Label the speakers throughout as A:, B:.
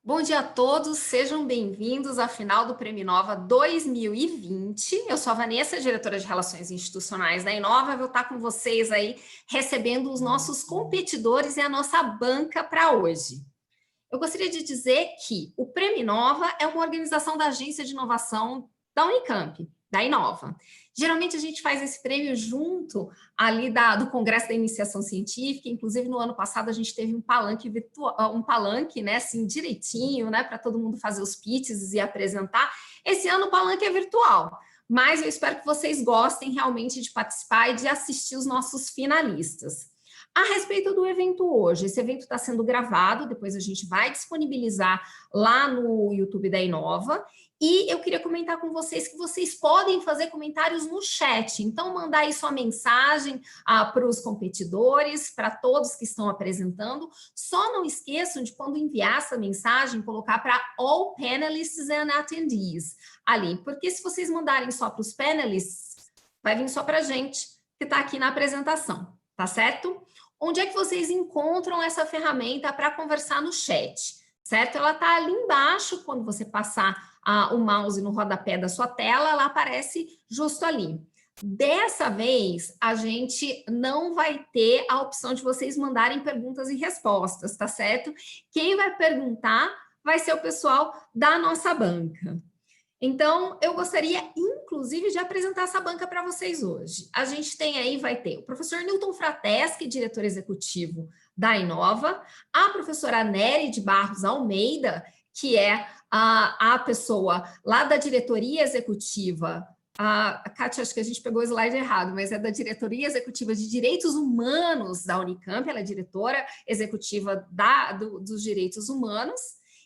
A: Bom dia a todos, sejam bem-vindos à final do Prêmio Inova 2020. Eu sou a Vanessa, diretora de Relações Institucionais da Inova. Eu vou estar com vocês aí recebendo os nossos competidores e a nossa banca para hoje. Eu gostaria de dizer que o Prêmio Inova é uma organização da Agência de Inovação da Unicamp, da Inova. Geralmente a gente faz esse prêmio junto ali do Congresso da Iniciação Científica, inclusive no ano passado a gente teve um palanque virtual, um palanque, né, assim, direitinho, né, para todo mundo fazer os pitches e apresentar. Esse ano o palanque é virtual, mas eu espero que vocês gostem realmente de participar e de assistir os nossos finalistas. A respeito do evento hoje, esse evento está sendo gravado, depois a gente vai disponibilizar lá no YouTube da Inova, e eu queria comentar com vocês que vocês podem fazer comentários no chat, então mandar aí sua mensagem para os competidores, para todos que estão apresentando. Só não esqueçam de, quando enviar essa mensagem, colocar para all panelists and attendees ali, porque se vocês mandarem só para os panelists, vai vir só para a gente que está aqui na apresentação, tá certo? Onde é que vocês encontram essa ferramenta para conversar no chat, certo? Ela está ali embaixo, quando você passar o mouse no rodapé da sua tela, ela aparece justo ali. Dessa vez, a gente não vai ter a opção de vocês mandarem perguntas e respostas, tá certo? Quem vai perguntar vai ser o pessoal da nossa banca. Então, eu gostaria, inclusive, de apresentar essa banca para vocês hoje. A gente tem aí, vai ter o professor Newton Frateschi, diretor executivo da Inova, a professora Nery de Barros Almeida, que é a pessoa lá da diretoria executiva, a Kátia, acho que a gente pegou o slide errado, mas é da diretoria executiva de direitos humanos da Unicamp, ela é diretora executiva dos direitos humanos,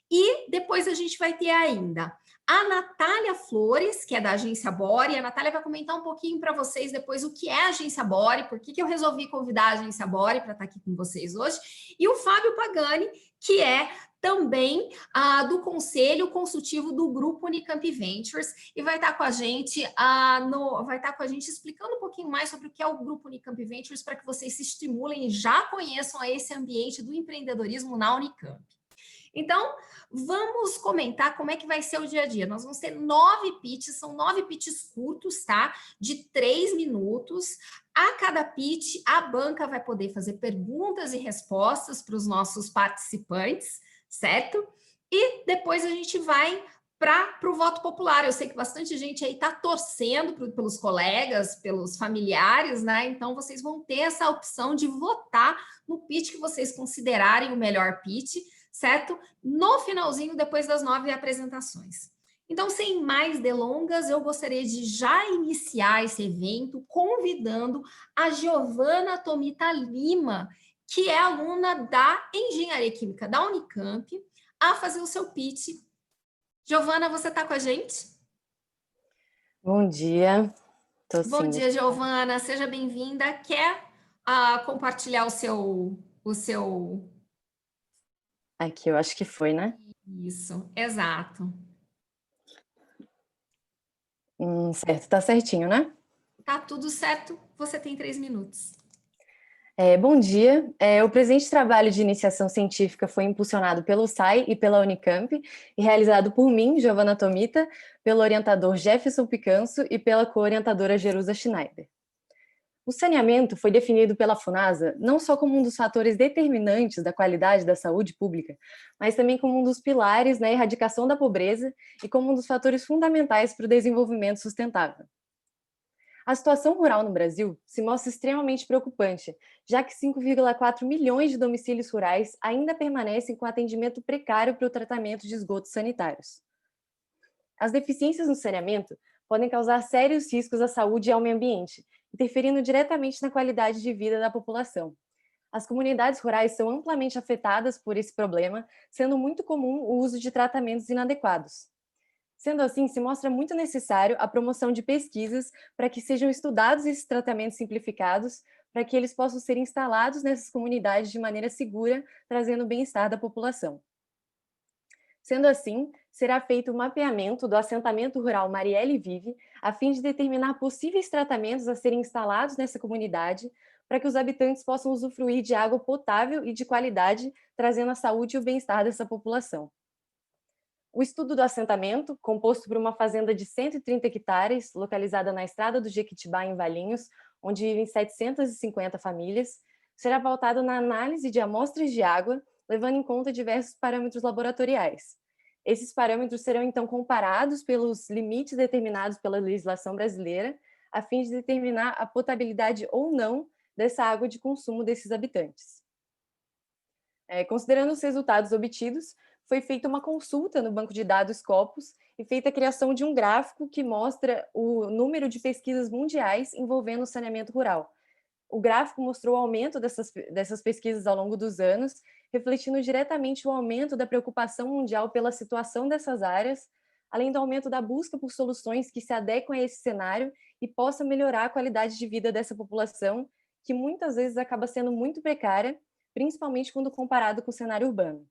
A: e depois a gente vai ter ainda a Natália Flores, que é da Agência Bore. A Natália vai comentar um pouquinho para vocês depois o que é a Agência Bore, por que eu resolvi convidar a Agência Bore para estar aqui com vocês hoje, e o Fábio Pagani, que é também do Conselho Consultivo do Grupo Unicamp Ventures, e vai estar com a gente, explicando um pouquinho mais sobre o que é o Grupo Unicamp Ventures, para que vocês se estimulem e já conheçam esse ambiente do empreendedorismo na Unicamp. Então, vamos comentar como é que vai ser o dia a dia. Nós vamos ter 9 pitches, são 9 pitches curtos, tá? De 3 minutos. A cada pitch, a banca vai poder fazer perguntas e respostas para os nossos participantes, certo? E depois a gente vai para o voto popular. Eu sei que bastante gente aí está torcendo pelos colegas, pelos familiares, né? Então, vocês vão ter essa opção de votar no pitch que vocês considerarem o melhor pitch, certo? No finalzinho, depois das 9 apresentações. Então, sem mais delongas, eu gostaria de já iniciar esse evento convidando a Giovana Tomita Lima, que é aluna da Engenharia Química da Unicamp, a fazer o seu pitch. Giovana, você está com a gente?
B: Bom dia.
A: Bom dia, Giovana. Seja bem-vinda. Quer compartilhar o seu...
B: Aqui, eu acho que foi, né?
A: Isso, exato.
B: Certo, tá certinho, né?
A: Tá tudo certo, você tem 3 minutos.
B: Bom dia. O presente trabalho de iniciação científica foi impulsionado pelo SAI e pela Unicamp e realizado por mim, Giovana Tomita, pelo orientador Jefferson Picanso e pela co-orientadora Jerusa Schneider. O saneamento foi definido pela FUNASA não só como um dos fatores determinantes da qualidade da saúde pública, mas também como um dos pilares na erradicação da pobreza e como um dos fatores fundamentais para o desenvolvimento sustentável. A situação rural no Brasil se mostra extremamente preocupante, já que 5,4 milhões de domicílios rurais ainda permanecem com atendimento precário para o tratamento de esgotos sanitários. As deficiências no saneamento podem causar sérios riscos à saúde e ao meio ambiente, interferindo diretamente na qualidade de vida da população. As comunidades rurais são amplamente afetadas por esse problema, sendo muito comum o uso de tratamentos inadequados. Sendo assim, se mostra muito necessário a promoção de pesquisas para que sejam estudados esses tratamentos simplificados, para que eles possam ser instalados nessas comunidades de maneira segura, trazendo o bem-estar da população. Sendo assim, será feito o mapeamento do assentamento rural Marielle Vive, a fim de determinar possíveis tratamentos a serem instalados nessa comunidade, para que os habitantes possam usufruir de água potável e de qualidade, trazendo a saúde e o bem-estar dessa população. O estudo do assentamento, composto por uma fazenda de 130 hectares, localizada na Estrada do Jequitibá, em Valinhos, onde vivem 750 famílias, será pautado na análise de amostras de água, levando em conta diversos parâmetros laboratoriais. Esses parâmetros serão, então, comparados pelos limites determinados pela legislação brasileira, a fim de determinar a potabilidade ou não dessa água de consumo desses habitantes. Considerando os resultados obtidos, foi feita uma consulta no banco de dados Scopus e feita a criação de um gráfico que mostra o número de pesquisas mundiais envolvendo o saneamento rural. O gráfico mostrou o aumento dessas pesquisas ao longo dos anos, refletindo diretamente o aumento da preocupação mundial pela situação dessas áreas, além do aumento da busca por soluções que se adequem a esse cenário e possam melhorar a qualidade de vida dessa população, que muitas vezes acaba sendo muito precária, principalmente quando comparado com o cenário urbano.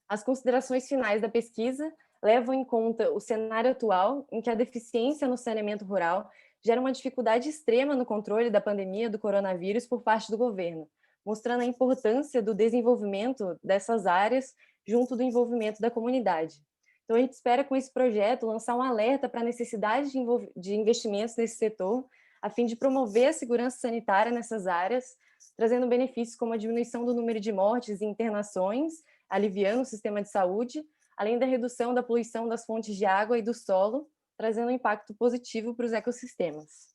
B: As considerações finais da pesquisa levam em conta o cenário atual, em que a deficiência no saneamento rural gera uma dificuldade extrema no controle da pandemia do coronavírus por parte do governo, mostrando a importância do desenvolvimento dessas áreas junto do envolvimento da comunidade. Então, a gente espera, com esse projeto, lançar um alerta para a necessidade de investimentos nesse setor, a fim de promover a segurança sanitária nessas áreas, trazendo benefícios como a diminuição do número de mortes e internações, aliviando o sistema de saúde, além da redução da poluição das fontes de água e do solo, trazendo um impacto positivo para os ecossistemas.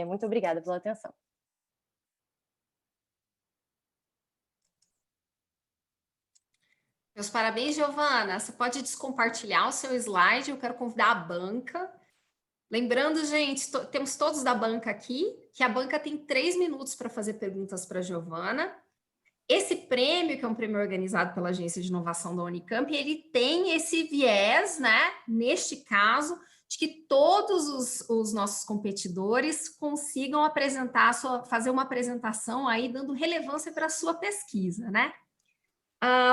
B: Muito obrigada pela atenção.
A: Meus parabéns, Giovana. Você pode descompartilhar o seu slide, eu quero convidar a banca. Lembrando, gente, temos todos da banca aqui, que a banca tem 3 minutos para fazer perguntas para a Giovana. Esse prêmio, que é um prêmio organizado pela Agência de Inovação da Unicamp, ele tem esse viés, né, neste caso, de que todos os nossos competidores consigam fazer uma apresentação aí, dando relevância para a sua pesquisa, né?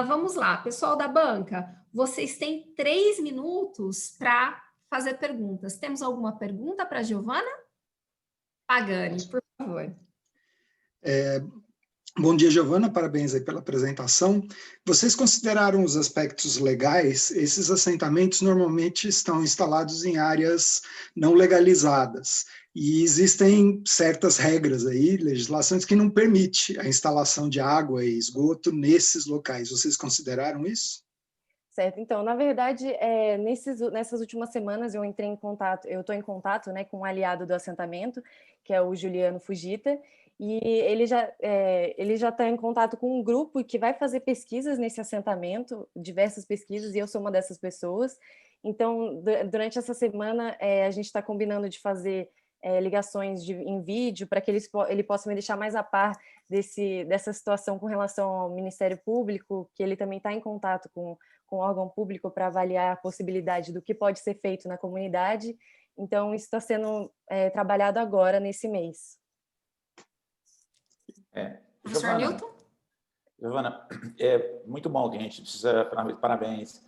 A: Vamos lá, pessoal da banca, vocês têm 3 minutos para fazer perguntas. Temos alguma pergunta para a Giovana? Pagani, por favor.
C: Bom dia, Giovana, parabéns aí pela apresentação. Vocês consideraram os aspectos legais? Esses assentamentos normalmente estão instalados em áreas não legalizadas e existem certas regras aí, legislações que não permitem a instalação de água e esgoto nesses locais. Vocês consideraram isso?
B: Certo, então, na verdade, nessas últimas semanas eu estou em contato, né, com um aliado do assentamento, que é o Juliano Fujita, e ele já está em contato com um grupo que vai fazer pesquisas nesse assentamento, diversas pesquisas, e eu sou uma dessas pessoas. Então, durante essa semana, a gente está combinando de fazer ligações em vídeo para que ele possa me deixar mais a par dessa situação com relação ao Ministério Público, que ele também está em contato com o órgão público para avaliar a possibilidade do que pode ser feito na comunidade. Então, isso está sendo trabalhado agora, nesse mês.
A: Professor Newton?
D: Giovana, é muito bom que a gente precisa, parabéns.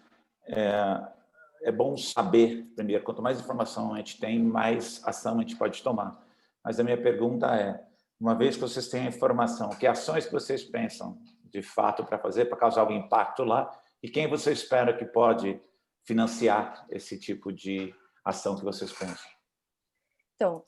D: É bom saber, primeiro, quanto mais informação a gente tem, mais ação a gente pode tomar. Mas a minha pergunta é, uma vez que vocês têm a informação, que ações que vocês pensam, de fato, para fazer, para causar algum impacto lá, e quem você espera que pode financiar esse tipo de ação que vocês pensam?
B: Então,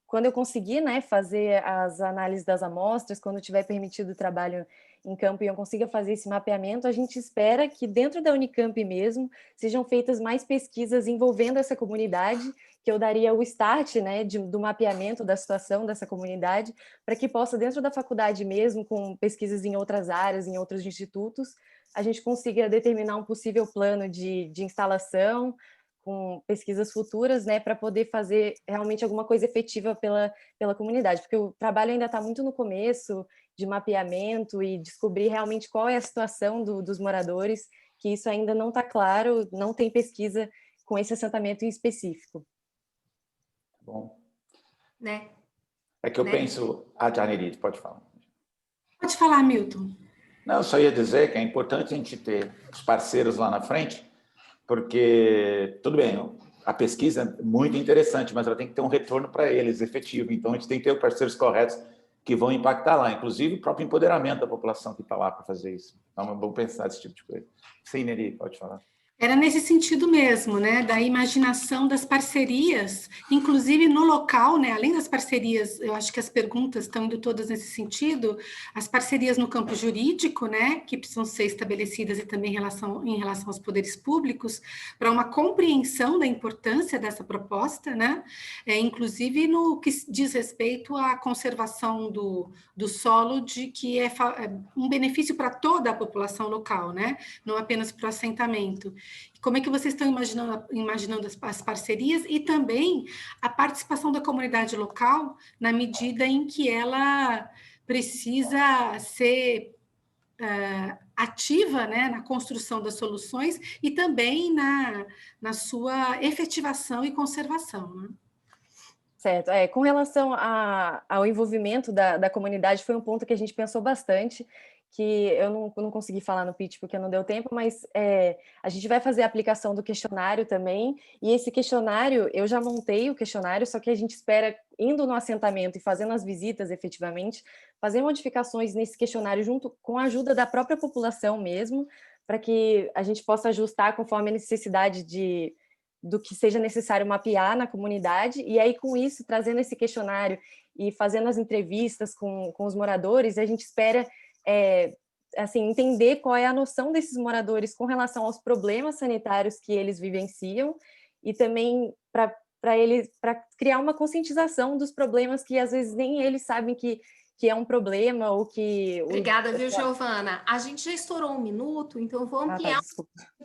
B: quando eu conseguir, né, fazer as análises das amostras, quando tiver permitido o trabalho em campo e eu consiga fazer esse mapeamento, a gente espera que dentro da Unicamp mesmo sejam feitas mais pesquisas envolvendo essa comunidade, que eu daria o start, né, do mapeamento da situação dessa comunidade, para que possa, dentro da faculdade mesmo, com pesquisas em outras áreas, em outros institutos, a gente consiga determinar um possível plano de instalação, com pesquisas futuras, né, para poder fazer realmente alguma coisa efetiva pela comunidade, porque o trabalho ainda está muito no começo, de mapeamento e descobrir realmente qual é a situação dos moradores, que isso ainda não está claro, não tem pesquisa com esse assentamento em específico.
D: Bom.
A: Né?
D: É que eu penso... Janeri, pode falar.
E: Pode falar, Milton.
D: Não, eu só ia dizer que é importante a gente ter os parceiros lá na frente, porque, tudo bem, a pesquisa é muito interessante, mas ela tem que ter um retorno para eles, efetivo. Então, a gente tem que ter os parceiros corretos que vão impactar lá, inclusive o próprio empoderamento da população que está lá para fazer isso. Então, é bom pensar nesse tipo de coisa. Sim, Neri, pode falar.
E: Era nesse sentido mesmo, né, da imaginação das parcerias, inclusive no local, né, além das parcerias, eu acho que as perguntas estão indo todas nesse sentido, as parcerias no campo jurídico, né, que precisam ser estabelecidas e também em relação aos poderes públicos, para uma compreensão da importância dessa proposta, né, inclusive no que diz respeito à conservação do solo, de que é um benefício para toda a população local, né, não apenas para o assentamento. Como é que vocês estão imaginando as parcerias e também a participação da comunidade local na medida em que ela precisa ser ativa, né, na construção das soluções e também na sua efetivação e conservação, né?
B: Certo. Com relação ao envolvimento da comunidade, foi um ponto que a gente pensou bastante, que eu não consegui falar no pitch porque não deu tempo, mas a gente vai fazer a aplicação do questionário também, e esse questionário, eu já montei o questionário, só que a gente espera, indo no assentamento e fazendo as visitas efetivamente, fazer modificações nesse questionário junto com a ajuda da própria população mesmo, para que a gente possa ajustar conforme a necessidade do que seja necessário mapear na comunidade, e aí com isso, trazendo esse questionário e fazendo as entrevistas com os moradores, a gente espera assim, entender qual é a noção desses moradores com relação aos problemas sanitários que eles vivenciam, e também para criar uma conscientização dos problemas que às vezes nem eles sabem que é um problema, ou que...
A: Obrigada, viu, Giovana? A gente já estourou 1 minuto, então eu vou ampliar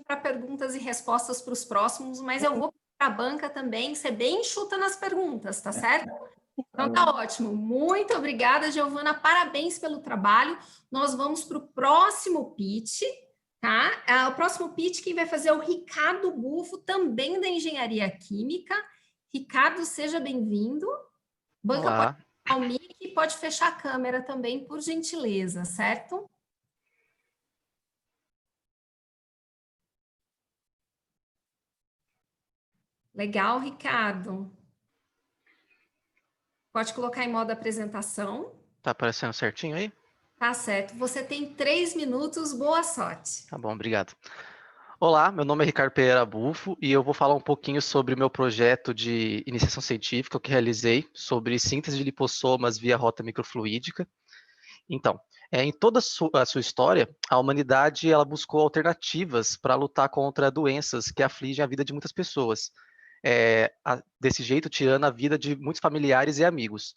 A: para perguntas e respostas para os próximos, mas eu vou para a banca também ser bem enxuta nas perguntas, tá certo? Então tá ótimo. Muito obrigada, Giovana. Parabéns pelo trabalho. Nós vamos para o próximo pitch, tá? O próximo pitch quem vai fazer é o Ricardo Bufo, também da Engenharia Química. Ricardo, seja bem-vindo. Banca
F: Olá.
A: pode fechar o mic e pode fechar a câmera também, por gentileza, certo? Legal, Ricardo. Pode colocar em modo apresentação.
F: Tá aparecendo certinho aí?
A: Tá certo. Você tem 3 minutos. Boa sorte.
F: Tá bom, obrigado. Olá, meu nome é Ricardo Pereira Bufo e eu vou falar um pouquinho sobre o meu projeto de iniciação científica que realizei sobre síntese de lipossomas via rota microfluídica. Então, em toda a sua história, a humanidade ela buscou alternativas para lutar contra doenças que afligem a vida de muitas pessoas. Desse jeito, tirando a vida de muitos familiares e amigos.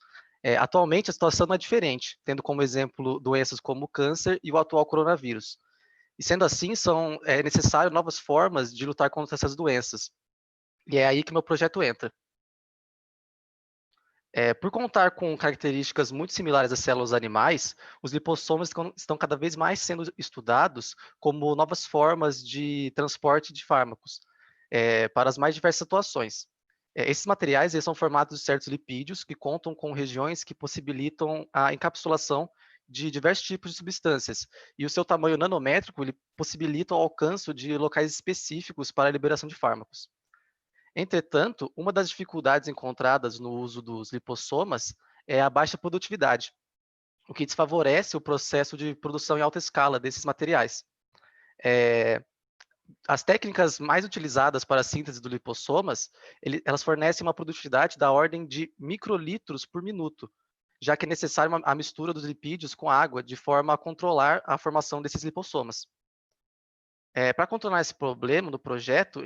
F: Atualmente, a situação não é diferente, tendo como exemplo doenças como o câncer e o atual coronavírus. E sendo assim, é necessário novas formas de lutar contra essas doenças. E é aí que meu projeto entra. Por contar com características muito similares às células animais, os lipossomas estão cada vez mais sendo estudados como novas formas de transporte de fármacos para as mais diversas situações. Esses materiais eles são formados de certos lipídios que contam com regiões que possibilitam a encapsulação de diversos tipos de substâncias, e o seu tamanho nanométrico ele possibilita o alcance de locais específicos para a liberação de fármacos. Entretanto, uma das dificuldades encontradas no uso dos lipossomas é a baixa produtividade, o que desfavorece o processo de produção em alta escala desses materiais. As técnicas mais utilizadas para a síntese dos lipossomas, elas fornecem uma produtividade da ordem de microlitros por minuto, já que é necessária a mistura dos lipídios com água de forma a controlar a formação desses lipossomas. Para contornar esse problema no projeto,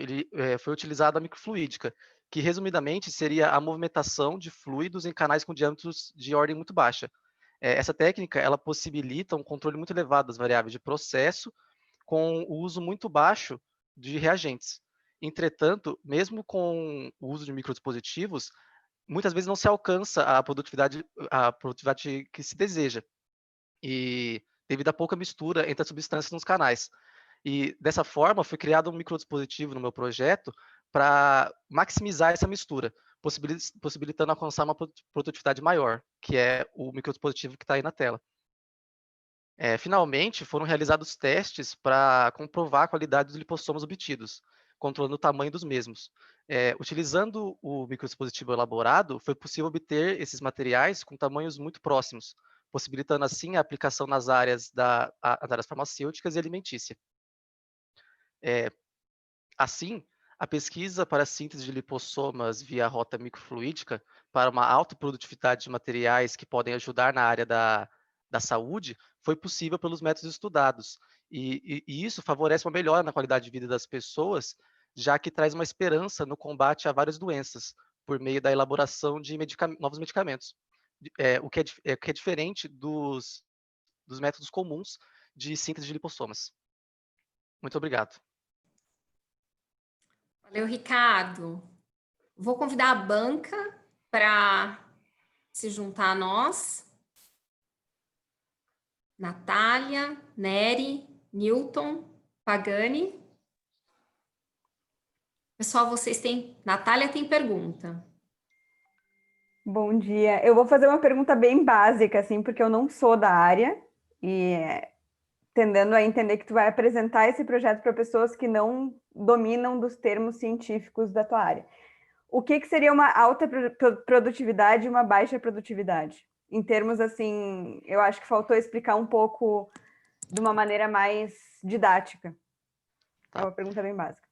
F: foi utilizada a microfluídica, que resumidamente seria a movimentação de fluidos em canais com diâmetros de ordem muito baixa. Essa técnica ela possibilita um controle muito elevado das variáveis de processo, com o uso muito baixo de reagentes. Entretanto, mesmo com o uso de microdispositivos, muitas vezes não se alcança a produtividade que se deseja, e devido à pouca mistura entre as substâncias nos canais. E dessa forma, foi criado um microdispositivo no meu projeto para maximizar essa mistura, possibilitando alcançar uma produtividade maior, que é o microdispositivo que está aí na tela. Finalmente, foram realizados testes para comprovar a qualidade dos lipossomas obtidos, controlando o tamanho dos mesmos. Utilizando o microdispositivo elaborado, foi possível obter esses materiais com tamanhos muito próximos, possibilitando assim a aplicação nas áreas as áreas farmacêuticas e alimentícia. Assim, a pesquisa para a síntese de lipossomas via rota microfluídica para uma alta produtividade de materiais que podem ajudar na área da saúde foi possível pelos métodos estudados. E isso favorece uma melhora na qualidade de vida das pessoas, já que traz uma esperança no combate a várias doenças, por meio da elaboração de novos medicamentos. O que é diferente dos métodos comuns de síntese de lipossomas. Muito obrigado.
A: Valeu, Ricardo. Vou convidar a banca para se juntar a nós. Natália, Nery, Newton, Pagani. Pessoal, vocês têm... Natália tem pergunta.
G: Bom dia. Eu vou fazer uma pergunta bem básica, assim, porque eu não sou da área e tendendo a entender que tu vai apresentar esse projeto para pessoas que não dominam dos termos científicos da tua área. O que seria uma alta produtividade e uma baixa produtividade? Em termos, assim, eu acho que faltou explicar um pouco de uma maneira mais didática.
F: Tá.
G: É uma pergunta bem básica.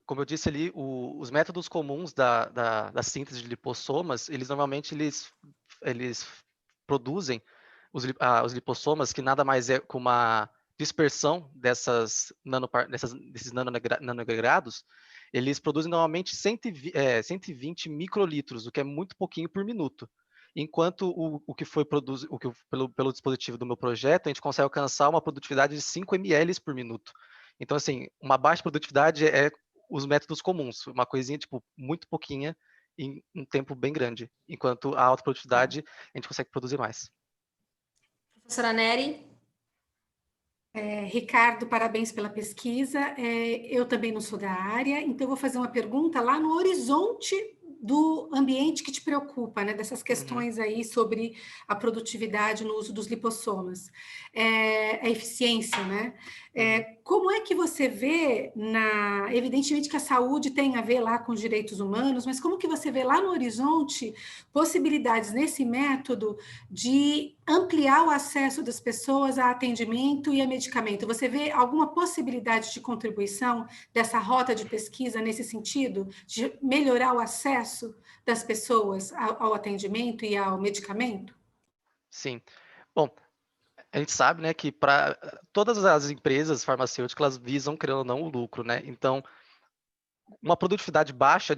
F: Como eu disse ali, os métodos comuns da síntese de lipossomas, eles normalmente eles produzem os lipossomas, que nada mais é que uma dispersão desses nanoagregados. Eles produzem normalmente 120 microlitros, o que é muito pouquinho por minuto. Enquanto o que foi produzido pelo dispositivo do meu projeto, a gente consegue alcançar uma produtividade de 5 ml por minuto. Então, assim, uma baixa produtividade é os métodos comuns, uma coisinha, tipo, muito pouquinha em um tempo bem grande. Enquanto a alta produtividade, a gente consegue produzir mais.
A: Professora Nery?
E: Ricardo, parabéns pela pesquisa. Eu também não sou da área, então eu vou fazer uma pergunta lá no horizonte do ambiente que te preocupa, né? Dessas questões aí sobre a produtividade no uso dos lipossomas. A eficiência, né? Como é que você vê evidentemente que a saúde tem a ver lá com os direitos humanos, mas como que você vê lá no horizonte possibilidades nesse método de ampliar o acesso das pessoas a atendimento e a medicamento? Você vê alguma possibilidade de contribuição dessa rota de pesquisa nesse sentido, de melhorar o acesso das pessoas ao atendimento e ao medicamento?
F: Sim. Bom, a gente sabe, né, que para todas as empresas farmacêuticas, elas visam, querendo ou não, o lucro, né? Então, uma produtividade baixa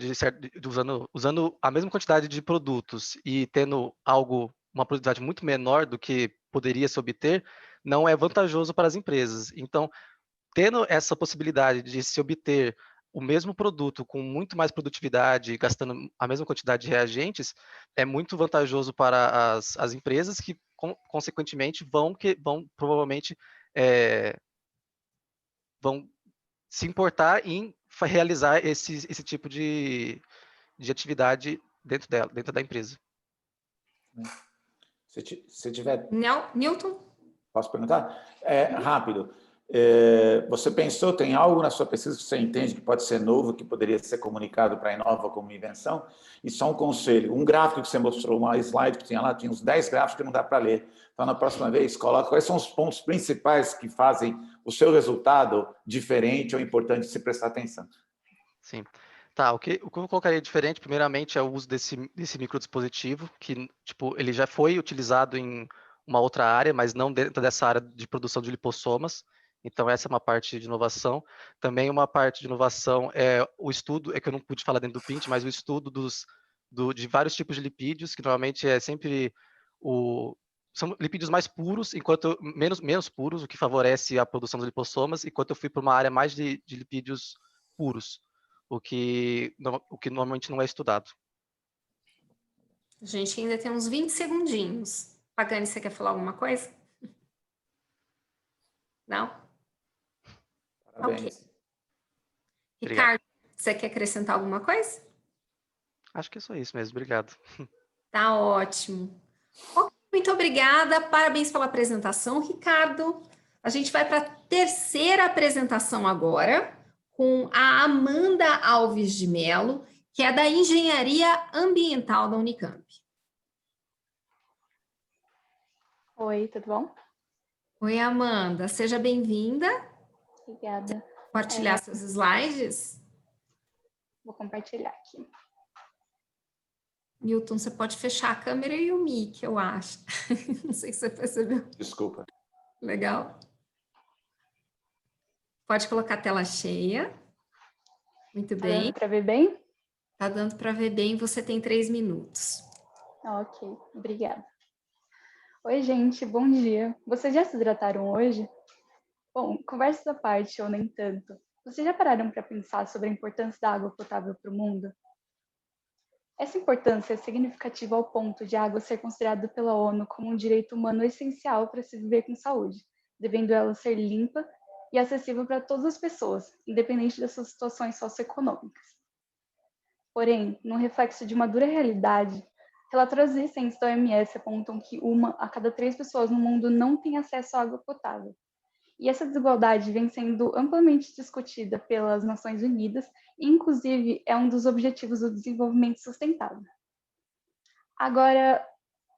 F: usando a mesma quantidade de produtos e tendo uma produtividade muito menor do que poderia se obter, não é vantajoso para as empresas. Então, tendo essa possibilidade de se obter o mesmo produto com muito mais produtividade, gastando a mesma quantidade de reagentes, é muito vantajoso para as empresas que, consequentemente, vão provavelmente vão se importar em realizar esse tipo de atividade dentro da empresa.
D: Se tiver...
A: Newton?
D: Posso perguntar? Rápido. Você pensou, tem algo na sua pesquisa que você entende que pode ser novo, que poderia ser comunicado para a Inova como invenção? E só um conselho, um gráfico que você mostrou, uma slide que tinha lá, tinha uns 10 gráficos que não dá para ler. Então, na próxima vez, coloca quais são os pontos principais que fazem o seu resultado diferente ou importante de se prestar atenção.
F: Sim. Tá, o que eu colocaria diferente, primeiramente, é o uso desse microdispositivo, que, tipo, ele já foi utilizado em uma outra área, mas não dentro dessa área de produção de lipossomas. Então, essa é uma parte de inovação. Também uma parte de inovação é o estudo, que eu não pude falar dentro do print, mas o estudo de vários tipos de lipídios, que normalmente é sempre são lipídios mais puros, enquanto menos puros, o que favorece a produção dos lipossomas, enquanto eu fui para uma área mais de lipídios puros, o que normalmente não é estudado.
A: Gente, ainda tem uns 20 segundinhos. Pagani, você quer falar alguma coisa? Não?
D: Parabéns.
A: Ok. Ricardo, você quer acrescentar alguma coisa?
F: Acho que é só isso mesmo, obrigado.
A: Tá ótimo. Muito obrigada, parabéns pela apresentação, Ricardo. A gente vai para a terceira apresentação agora, com a Amanda Alves de Mello, que é da Engenharia Ambiental da Unicamp.
H: Oi, tudo bom?
A: Oi, Amanda, seja bem-vinda.
H: Obrigada.
A: Compartilhar seus slides.
H: Vou compartilhar aqui.
A: Newton, você pode fechar a câmera e o mic, eu acho. Não sei se você percebeu.
D: Desculpa.
A: Legal. Pode colocar a tela cheia. Muito
H: Tá
A: bem.
H: dando para ver bem?
A: Tá dando para ver bem, você tem 3 minutos.
H: Ok, obrigada. Oi, gente, bom dia. Vocês já se hidrataram hoje? Bom, conversa à parte ou nem tanto. Vocês já pararam para pensar sobre a importância da água potável para o mundo? Essa importância é significativa ao ponto de a água ser considerada pela ONU como um direito humano essencial para se viver com saúde, devendo ela ser limpa e acessível para todas as pessoas, independente das suas situações socioeconômicas. Porém, no reflexo de uma dura realidade, relatórios recentes da OMS apontam que 1 a cada 3 pessoas no mundo não tem acesso à água potável. E essa desigualdade vem sendo amplamente discutida pelas Nações Unidas e, inclusive, é um dos objetivos do desenvolvimento sustentável. Agora,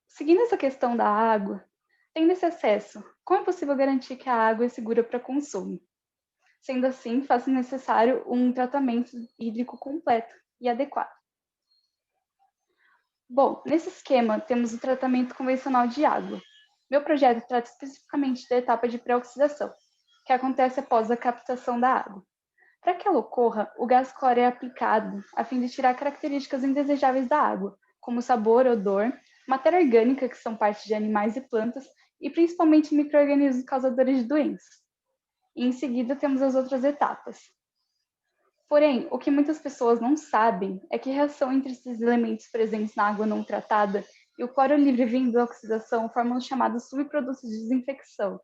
H: seguindo essa questão da água, tendo esse acesso, como é possível garantir que a água é segura para consumo? Sendo assim, faz necessário um tratamento hídrico completo e adequado. Bom, nesse esquema, temos o tratamento convencional de água. Meu projeto trata especificamente da etapa de pré-oxidação, que acontece após a captação da água. Para que ela ocorra, o gás cloro é aplicado a fim de tirar características indesejáveis da água, como sabor, odor, matéria orgânica, que são partes de animais e plantas, e principalmente micro-organismos causadores de doenças. E em seguida temos as outras etapas. Porém, o que muitas pessoas não sabem é que a reação entre esses elementos presentes na água não tratada e o cloro livre vindo da oxidação formam os chamados subprodutos de desinfecção,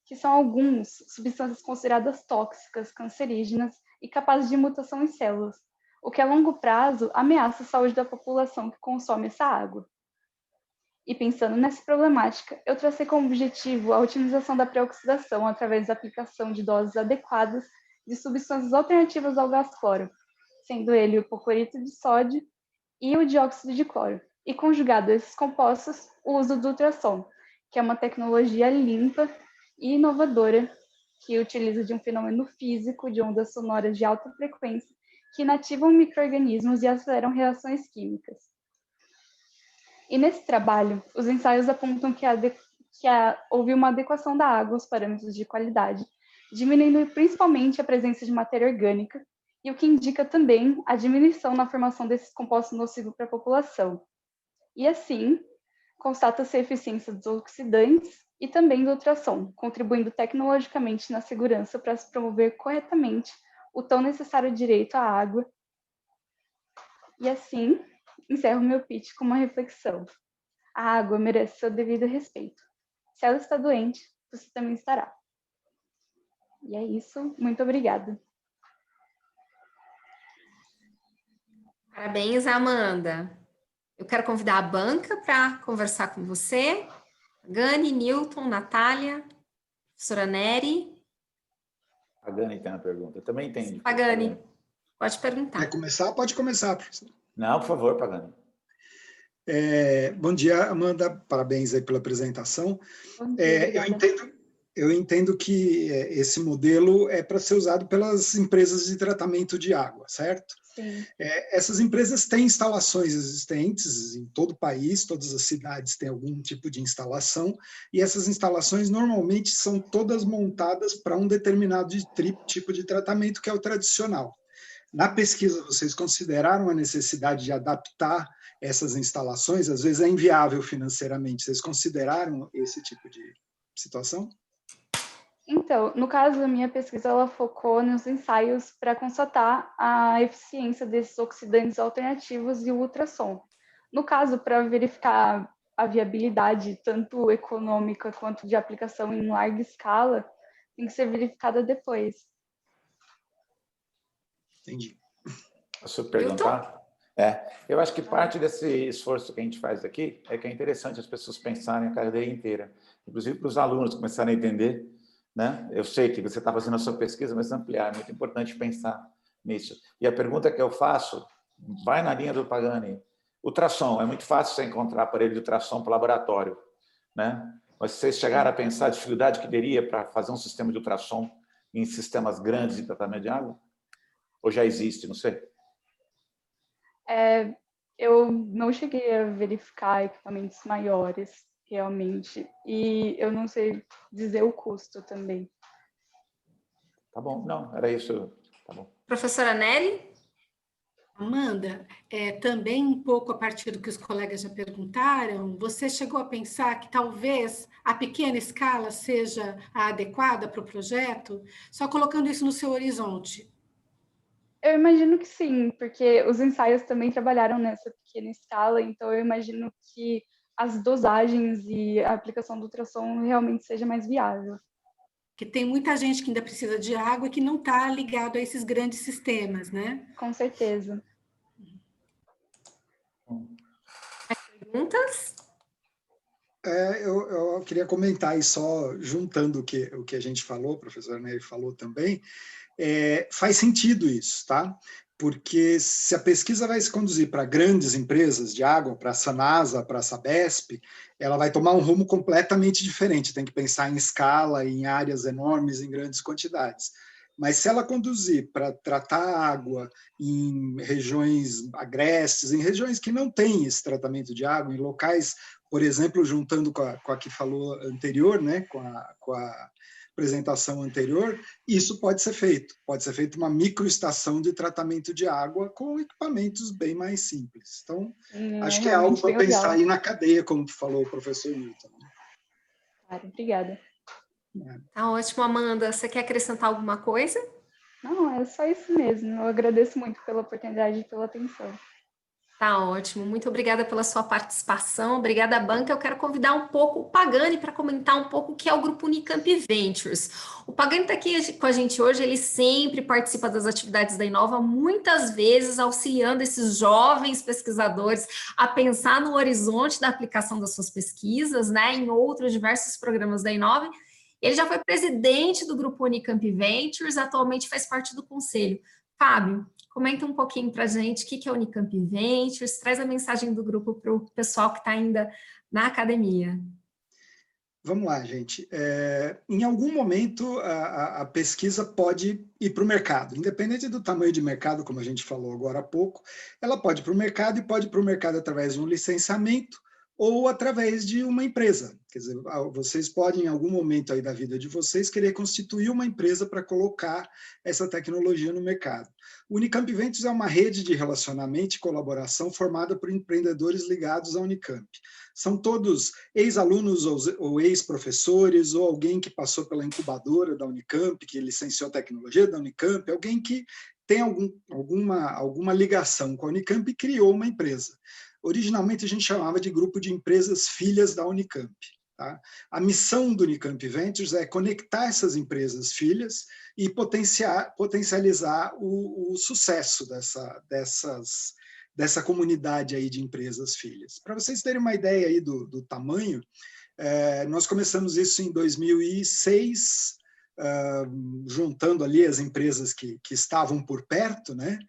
H: que são alguns substâncias consideradas tóxicas, cancerígenas e capazes de mutação em células, o que a longo prazo ameaça a saúde da população que consome essa água. E pensando nessa problemática, eu tracei como objetivo a otimização da pré-oxidação através da aplicação de doses adequadas de substâncias alternativas ao gás cloro, sendo ele o hipoclorito de sódio e o dióxido de cloro, e conjugado a esses compostos, o uso do ultrassom, que é uma tecnologia limpa e inovadora que utiliza de um fenômeno físico de ondas sonoras de alta frequência que inativam micro-organismos e aceleram reações químicas. E nesse trabalho, os ensaios apontam que houve uma adequação da água aos parâmetros de qualidade, diminuindo principalmente a presença de matéria orgânica, e o que indica também a diminuição na formação desses compostos nocivos para a população. E assim, constata-se a eficiência dos oxidantes e também do ultrassom, contribuindo tecnologicamente na segurança para se promover corretamente o tão necessário direito à água. E assim, encerro meu pitch com uma reflexão. A água merece seu devido respeito. Se ela está doente, você também estará. E é isso. Muito obrigada.
A: Parabéns, Amanda. Eu quero convidar a banca para conversar com você. Gani, Newton, Natália, professora Neri.
D: A Gani tem uma pergunta. Também entende.
A: Pagani, pode perguntar.
C: Quer começar? Pode começar, professor.
D: Não, por favor, Pagani.
C: Bom dia, Amanda. Parabéns aí pela apresentação.
H: Bom dia,
C: eu entendo que esse modelo é para ser usado pelas empresas de tratamento de água, certo?
H: Sim.
C: Essas empresas têm instalações existentes em todo o país, todas as cidades têm algum tipo de instalação, e essas instalações normalmente são todas montadas para um determinado tipo de tratamento, que é o tradicional. Na pesquisa, vocês consideraram a necessidade de adaptar essas instalações? Às vezes é inviável financeiramente. Vocês consideraram esse tipo de situação?
H: Então, no caso da minha pesquisa, ela focou nos ensaios para constatar a eficiência desses oxidantes alternativos e o ultrassom. No caso, para verificar a viabilidade, tanto econômica quanto de aplicação em larga escala, tem que ser verificada depois.
C: Entendi.
D: Posso perguntar? Eu acho que parte desse esforço que a gente faz aqui é que é interessante as pessoas pensarem a cadeia inteira, inclusive para os alunos começarem a entender, né? Eu sei que você está fazendo a sua pesquisa, mas ampliar, é muito importante pensar nisso. E a pergunta que eu faço vai na linha do Pagani. Ultrassom, é muito fácil você encontrar aparelho de ultrassom para laboratório, né? Vocês chegaram a pensar a dificuldade que teria para fazer um sistema de ultrassom em sistemas grandes de tratamento de água? Ou já existe, não sei?
H: Eu não cheguei a verificar equipamentos maiores, realmente, e eu não sei dizer o custo também.
D: Tá bom, não, era isso. Tá bom.
A: Professora Nery?
E: Amanda, também um pouco a partir do que os colegas já perguntaram, você chegou a pensar que talvez a pequena escala seja a adequada para o projeto? Só colocando isso no seu horizonte.
H: Eu imagino que sim, porque os ensaios também trabalharam nessa pequena escala, então eu imagino que as dosagens e a aplicação do ultrassom realmente seja mais viável.
E: Porque tem muita gente que ainda precisa de água e que não está ligado a esses grandes sistemas, né?
H: Com certeza.
A: Perguntas?
C: Eu queria comentar aí, só juntando o que a gente falou, o professor Nery falou também, faz sentido isso, tá? Porque se a pesquisa vai se conduzir para grandes empresas de água, para a Sanasa, para a Sabesp, ela vai tomar um rumo completamente diferente, tem que pensar em escala, em áreas enormes, em grandes quantidades. Mas se ela conduzir para tratar a água em regiões agrestes, em regiões que não têm esse tratamento de água, em locais, por exemplo, juntando com a que falou anterior, né, com a apresentação anterior, isso pode ser feito. Pode ser feita uma microestação de tratamento de água com equipamentos bem mais simples. Então, acho que é algo para pensar aí na cadeia, como falou o professor Newton.
H: Claro, obrigada.
A: Tá ótimo, Amanda. Você quer acrescentar alguma coisa?
H: Não, é só isso mesmo. Eu agradeço muito pela oportunidade e pela atenção.
A: Tá ótimo. Muito obrigada pela sua participação. Obrigada, Banca. Eu quero convidar um pouco o Pagani para comentar um pouco o que é o Grupo Unicamp Ventures. O Pagani está aqui com a gente hoje. Ele sempre participa das atividades da Inova, muitas vezes auxiliando esses jovens pesquisadores a pensar no horizonte da aplicação das suas pesquisas, né, em outros diversos programas da Inova. Ele já foi presidente do Grupo Unicamp Ventures, atualmente faz parte do conselho. Fábio, comenta um pouquinho para a gente o que é o Unicamp Ventures, traz a mensagem do grupo para o pessoal que está ainda na academia.
C: Vamos lá, gente. Em algum momento, a pesquisa pode ir para o mercado. Independente do tamanho de mercado, como a gente falou agora há pouco, ela pode ir para o mercado e pode ir para o mercado através de um licenciamento ou através de uma empresa. Quer dizer, vocês podem, em algum momento aí da vida de vocês, querer constituir uma empresa para colocar essa tecnologia no mercado. O Unicamp Ventures é uma rede de relacionamento e colaboração formada por empreendedores ligados à Unicamp. São todos ex-alunos ou ex-professores, ou alguém que passou pela incubadora da Unicamp, que licenciou tecnologia da Unicamp, alguém que tem alguma ligação com a Unicamp e criou uma empresa. Originalmente, a gente chamava de grupo de empresas filhas da Unicamp. Tá? A missão do Unicamp Ventures é conectar essas empresas filhas e potencializar o sucesso dessa comunidade aí de empresas filhas. Para vocês terem uma ideia aí do tamanho, nós começamos isso em 2006, juntando ali as empresas que estavam por perto, né?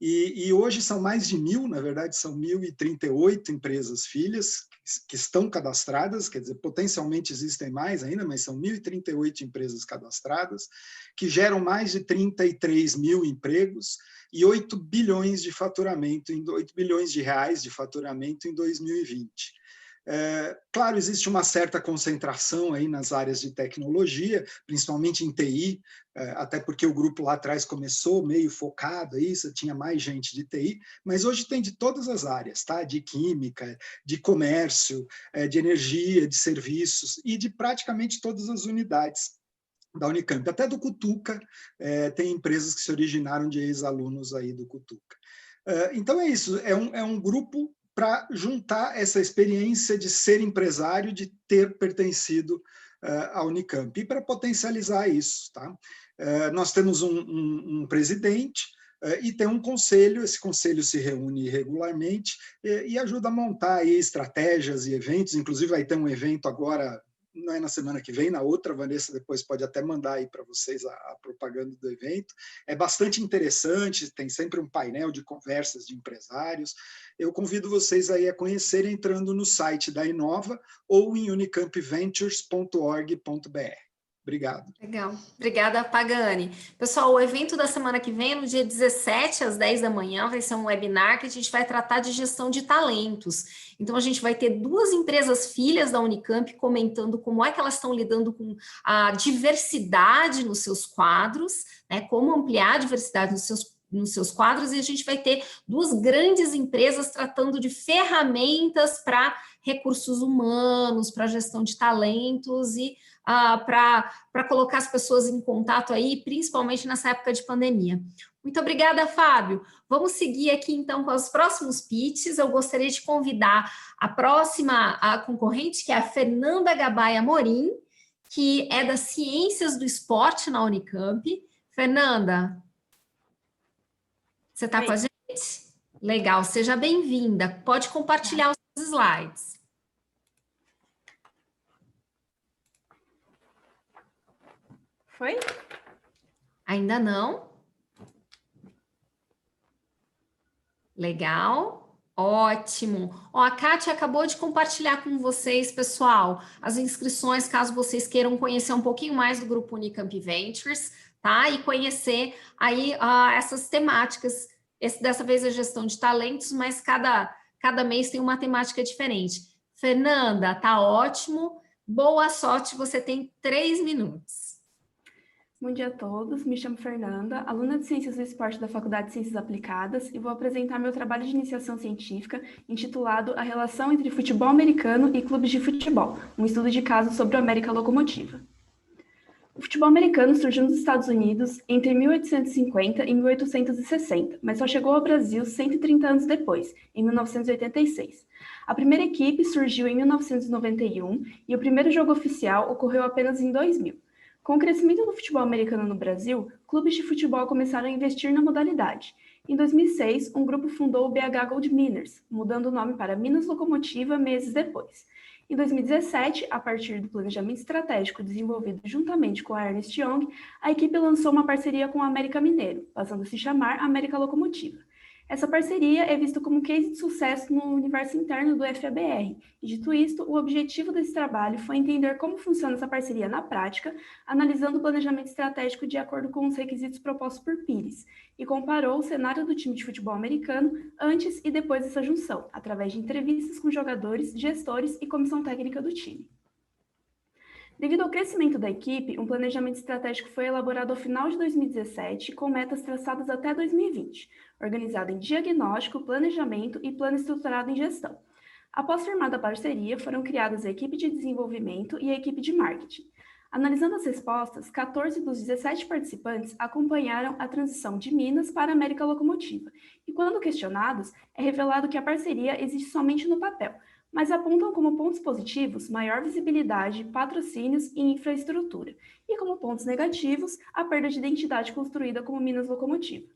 C: E hoje são mais de 1.000, na verdade são 1.038 empresas filhas que estão cadastradas, quer dizer, potencialmente existem mais ainda, mas são 1.038 empresas cadastradas, que geram mais de 33 mil empregos e 8 bilhões de faturamento, 8 bilhões de reais de faturamento em 2020. Claro, existe uma certa concentração aí nas áreas de tecnologia, principalmente em TI, até porque o grupo lá atrás começou meio focado aí, tinha mais gente de TI, mas hoje tem de todas as áreas, tá? De química, de comércio, de energia, de serviços e de praticamente todas as unidades da Unicamp. Até do Cutuca, tem empresas que se originaram de ex-alunos aí do Cutuca. Então é isso, é um grupo para juntar essa experiência de ser empresário, de ter pertencido à Unicamp, e para potencializar isso. Tá? Nós temos um presidente e tem um conselho, esse conselho se reúne regularmente e ajuda a montar aí estratégias e eventos, inclusive vai ter um evento agora não é na semana que vem, na outra, a Vanessa depois pode até mandar aí para vocês a propaganda do evento. É bastante interessante, tem sempre um painel de conversas de empresários. Eu convido vocês aí a conhecerem entrando no site da Inova ou em unicampventures.org.br. Obrigado.
A: Legal. Obrigada, Pagani. Pessoal, o evento da semana que vem, no dia 17, às 10 da manhã, vai ser um webinar que a gente vai tratar de gestão de talentos. Então, a gente vai ter 2 empresas filhas da Unicamp comentando como é que elas estão lidando com a diversidade nos seus quadros, né? Como ampliar a diversidade nos seus quadros, e a gente vai ter 2 grandes empresas tratando de ferramentas para recursos humanos, para gestão de talentos e para colocar as pessoas em contato aí, principalmente nessa época de pandemia. Muito obrigada, Fábio. Vamos seguir aqui, então, com os próximos pitches. Eu gostaria de convidar a próxima concorrente, que é a Fernanda Gabay Amorim, que é das Ciências do Esporte na Unicamp. Fernanda, você está com a gente? Legal, seja bem-vinda. Pode compartilhar os seus slides.
I: Foi?
A: Ainda não? Legal, ótimo. Ó, a Kátia acabou de compartilhar com vocês, pessoal, as inscrições, caso vocês queiram conhecer um pouquinho mais do grupo Unicamp Ventures, tá? E conhecer aí essas temáticas. Dessa vez a gestão de talentos, mas cada mês tem uma temática diferente. Fernanda, tá ótimo. Boa sorte, você tem 3 minutos.
I: Bom dia a todos, me chamo Fernanda, aluna de Ciências do Esporte da Faculdade de Ciências Aplicadas, e vou apresentar meu trabalho de iniciação científica intitulado A Relação entre Futebol Americano e Clubes de Futebol, um estudo de caso sobre a América Locomotiva. O futebol americano surgiu nos Estados Unidos entre 1850 e 1860, mas só chegou ao Brasil 130 anos depois, em 1986. A primeira equipe surgiu em 1991 e o primeiro jogo oficial ocorreu apenas em 2000. Com o crescimento do futebol americano no Brasil, clubes de futebol começaram a investir na modalidade. Em 2006, um grupo fundou o BH Gold Miners, mudando o nome para Minas Locomotiva meses depois. Em 2017, a partir do planejamento estratégico desenvolvido juntamente com a Ernst Young, a equipe lançou uma parceria com a América Mineiro, passando a se chamar América Locomotiva. Essa parceria é vista como um case de sucesso no universo interno do FABR, e dito isto, o objetivo desse trabalho foi entender como funciona essa parceria na prática, analisando o planejamento estratégico de acordo com os requisitos propostos por Pires, e comparou o cenário do time de futebol americano antes e depois dessa junção, através de entrevistas com jogadores, gestores e comissão técnica do time. Devido ao crescimento da equipe, um planejamento estratégico foi elaborado ao final de 2017, com metas traçadas até 2020, organizado em diagnóstico, planejamento e plano estruturado em gestão. Após firmada a parceria, foram criadas a equipe de desenvolvimento e a equipe de marketing. Analisando as respostas, 14 dos 17 participantes acompanharam a transição de Minas para a América Locomotiva, e quando questionados, é revelado que a parceria existe somente no papel, mas apontam como pontos positivos maior visibilidade, patrocínios e infraestrutura, e como pontos negativos a perda de identidade construída como Minas Locomotiva.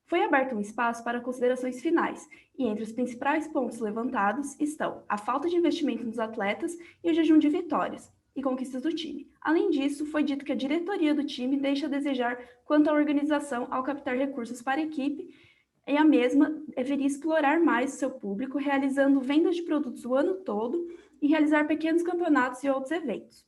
I: Foi aberto um espaço para considerações finais, e entre os principais pontos levantados estão a falta de investimento nos atletas e o jejum de vitórias e conquistas do time. Além disso, foi dito que a diretoria do time deixa a desejar quanto à organização ao captar recursos para a equipe, e a mesma deveria explorar mais o seu público, realizando vendas de produtos o ano todo e realizar pequenos campeonatos e outros eventos.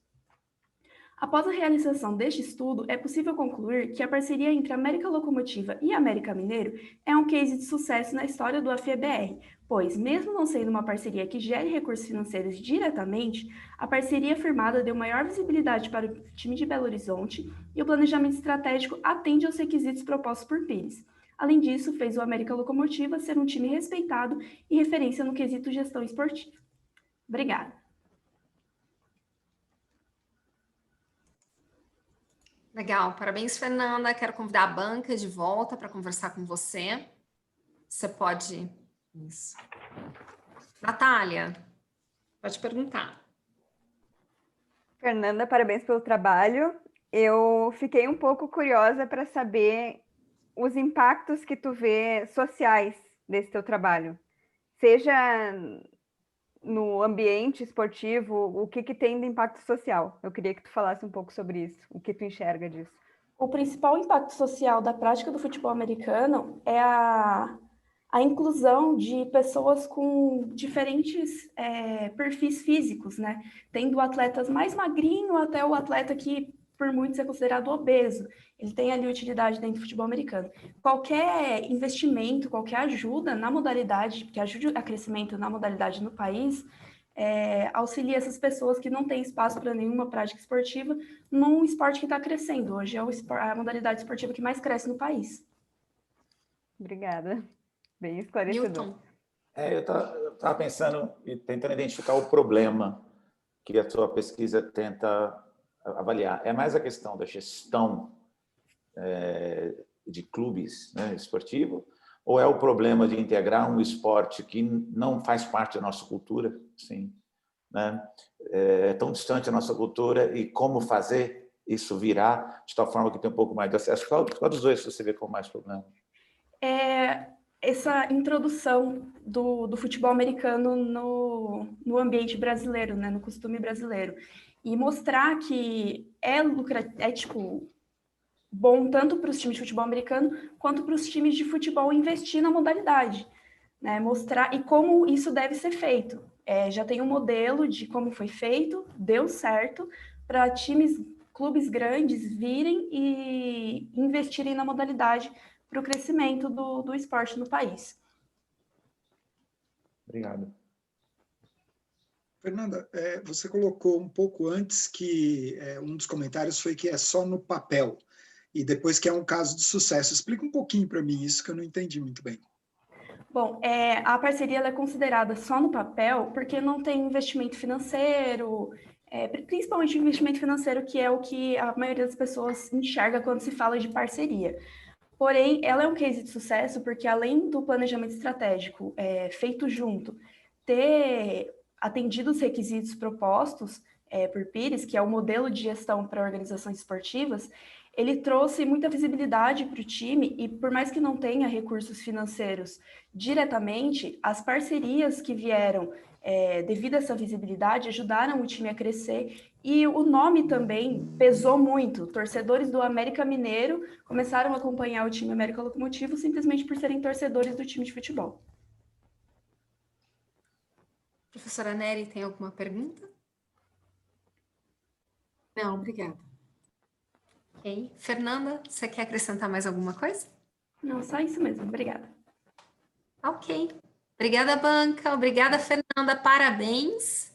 I: Após a realização deste estudo, é possível concluir que a parceria entre a América Locomotiva e a América Mineiro é um case de sucesso na história do AFEBR, pois, mesmo não sendo uma parceria que gere recursos financeiros diretamente, a parceria firmada deu maior visibilidade para o time de Belo Horizonte e o planejamento estratégico atende aos requisitos propostos por Pires. Além disso, fez o América Locomotiva ser um time respeitado e referência no quesito gestão esportiva. Obrigada.
A: Legal, parabéns, Fernanda. Quero convidar a banca de volta para conversar com você. Você pode... Isso. Natália, pode perguntar.
G: Fernanda, parabéns pelo trabalho. Eu fiquei um pouco curiosa para saber os impactos que tu vê sociais desse teu trabalho, seja no ambiente esportivo, o que tem de impacto social? Eu queria que tu falasse um pouco sobre isso, o que tu enxerga disso.
I: O principal impacto social da prática do futebol americano é a inclusão de pessoas com diferentes perfis físicos, né? Tendo atletas mais magrinho até o atleta que, por muitos, é considerado obeso. Ele tem ali utilidade dentro do futebol americano. Qualquer investimento, qualquer ajuda na modalidade, que ajude a crescimento na modalidade no país, auxilia essas pessoas que não têm espaço para nenhuma prática esportiva num esporte que está crescendo. Hoje é a modalidade esportiva que mais cresce no país.
G: Obrigada. Bem esclarecedor.
A: Newton.
D: Eu estava pensando e tentando identificar o problema que a sua pesquisa tenta avaliar. É mais a questão da gestão de clubes, né, esportivo, ou é o problema de integrar um esporte que não faz parte da nossa cultura, assim, né? É tão distante da nossa cultura, e como fazer isso virar de tal forma que tem um pouco mais de acesso? Qual dos dois você vê como mais problema?
I: Essa introdução do futebol americano no ambiente brasileiro, né, no costume brasileiro, e mostrar que tipo, bom tanto para os times de futebol americano quanto para os times de futebol investir na modalidade, né, mostrar e como isso deve ser feito. Já tem um modelo de como foi feito, deu certo para clubes grandes virem e investirem na modalidade para o crescimento do esporte no país.
D: Obrigado.
C: Fernanda, você colocou um pouco antes que um dos comentários foi que é só no papel, e depois que é um caso de sucesso. Explica um pouquinho para mim isso, que eu não entendi muito bem.
I: Bom, a parceria ela é considerada só no papel porque não tem investimento financeiro, principalmente investimento financeiro, que é o que a maioria das pessoas enxerga quando se fala de parceria. Porém, ela é um case de sucesso porque, além do planejamento estratégico feito junto, ter atendido os requisitos propostos por Pires, que é o modelo de gestão para organizações esportivas, ele trouxe muita visibilidade para o time e, por mais que não tenha recursos financeiros diretamente, as parcerias que vieram devido a essa visibilidade ajudaram o time a crescer, e o nome também pesou muito. Torcedores do América Mineiro começaram a acompanhar o time América Locomotivo simplesmente por serem torcedores do time de futebol.
A: Professora Nery, tem alguma pergunta?
E: Não, obrigada.
A: Ok. Fernanda, você quer acrescentar mais alguma coisa?
I: Não, só isso mesmo. Obrigada.
A: Ok. Obrigada, banca. Obrigada, Fernanda. Parabéns.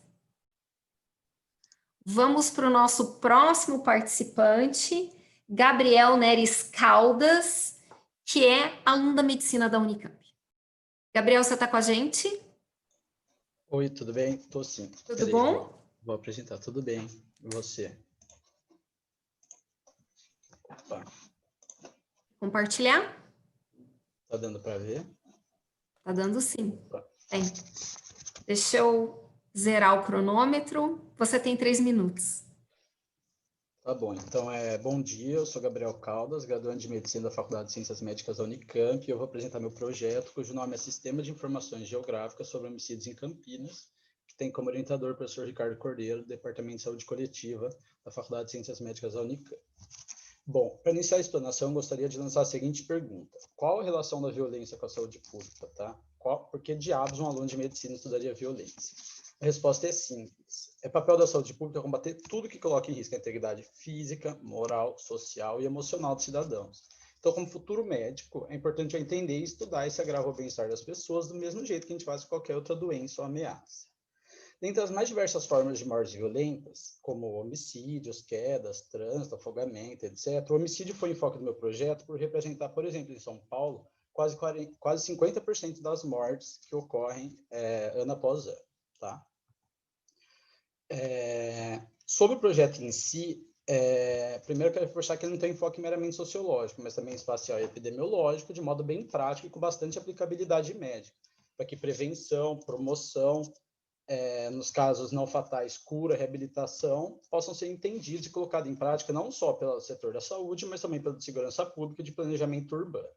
A: Vamos para o nosso próximo participante, Gabriel Neres Caldas, que é aluno da medicina da Unicamp. Gabriel, você está com a gente?
J: Oi, tudo bem? Estou sim.
A: Tudo bom?
J: Vou apresentar. Tudo bem. E você? Opa.
A: Compartilhar?
J: Tá dando para ver?
A: Tá dando sim.
J: Opa.
A: Tem. Deixa eu zerar o cronômetro. Você tem 3 minutos.
J: Tá bom. Então, bom dia. Eu sou Gabriel Caldas, graduando de Medicina da Faculdade de Ciências Médicas da Unicamp, e eu vou apresentar meu projeto, cujo nome é Sistema de Informações Geográficas sobre Homicídios em Campinas, que tem como orientador o professor Ricardo Cordeiro, do Departamento de Saúde Coletiva da Faculdade de Ciências Médicas da Unicamp. Bom, para iniciar a explanação, eu gostaria de lançar a seguinte pergunta. Qual a relação da violência com a saúde pública, tá? Por que diabos um aluno de medicina estudaria violência? A resposta é simples. É papel da saúde pública combater tudo que coloque em risco a integridade física, moral, social e emocional dos cidadãos. Então, como futuro médico, é importante eu entender e estudar esse agravo ao bem-estar das pessoas do mesmo jeito que a gente faz com qualquer outra doença ou ameaça. Dentre as mais diversas formas de mortes violentas, como homicídios, quedas, trânsito, afogamento, etc., o homicídio foi enfoque do meu projeto por representar, por exemplo, em São Paulo, quase 50% das mortes que ocorrem ano após ano. Tá? Sobre o projeto em si, primeiro eu quero reforçar que ele não tem enfoque meramente sociológico, mas também espacial e epidemiológico, de modo bem prático e com bastante aplicabilidade médica, para que prevenção, promoção, nos casos não fatais, cura, reabilitação, possam ser entendidos e colocados em prática não só pelo setor da saúde, mas também pelo de segurança pública e de planejamento urbano.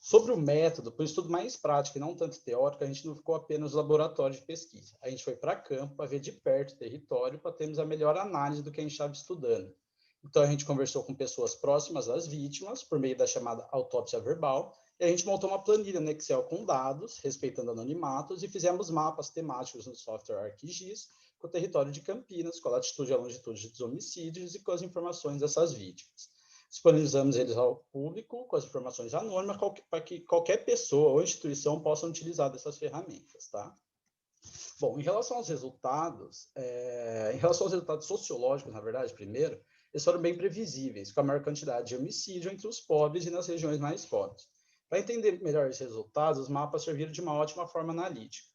J: Sobre o método, para o estudo mais prático e não tanto teórico, a gente não ficou apenas no laboratório de pesquisa. A gente foi para campo para ver de perto o território, para termos a melhor análise do que a gente estava estudando. Então, a gente conversou com pessoas próximas às vítimas, por meio da chamada autópsia verbal, e a gente montou uma planilha no Excel com dados, respeitando anonimatos, e fizemos mapas temáticos no software ArcGIS, com o território de Campinas, com a latitude e a longitude dos homicídios e com as informações dessas vítimas. Disponibilizamos eles ao público com as informações anônimas para que qualquer pessoa ou instituição possa utilizar dessas ferramentas, tá? Bom, em relação aos resultados sociológicos, na verdade, primeiro, eles foram bem previsíveis, com a maior quantidade de homicídio entre os pobres e nas regiões mais pobres. Para entender melhor esses resultados, os mapas serviram de uma ótima forma analítica.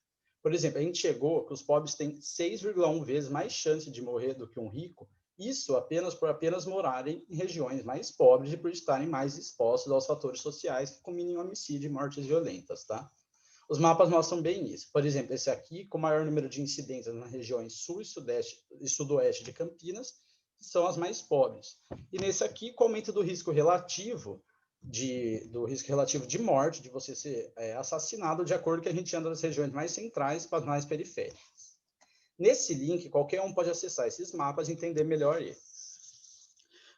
J: Por exemplo, a gente chegou que os pobres têm 6,1 vezes mais chance de morrer do que um rico, isso por apenas morarem em regiões mais pobres e por estarem mais expostos aos fatores sociais que culminam em homicídio e mortes violentas, tá? Os mapas mostram bem isso. Por exemplo, esse aqui, com o maior número de incidências nas regiões sul e sudoeste de Campinas, que são as mais pobres. E nesse aqui, com o aumento do risco relativo de morte, de você ser assassinado, de acordo com que a gente anda das regiões mais centrais para as mais periféricas. Nesse link, qualquer um pode acessar esses mapas e entender melhor eles.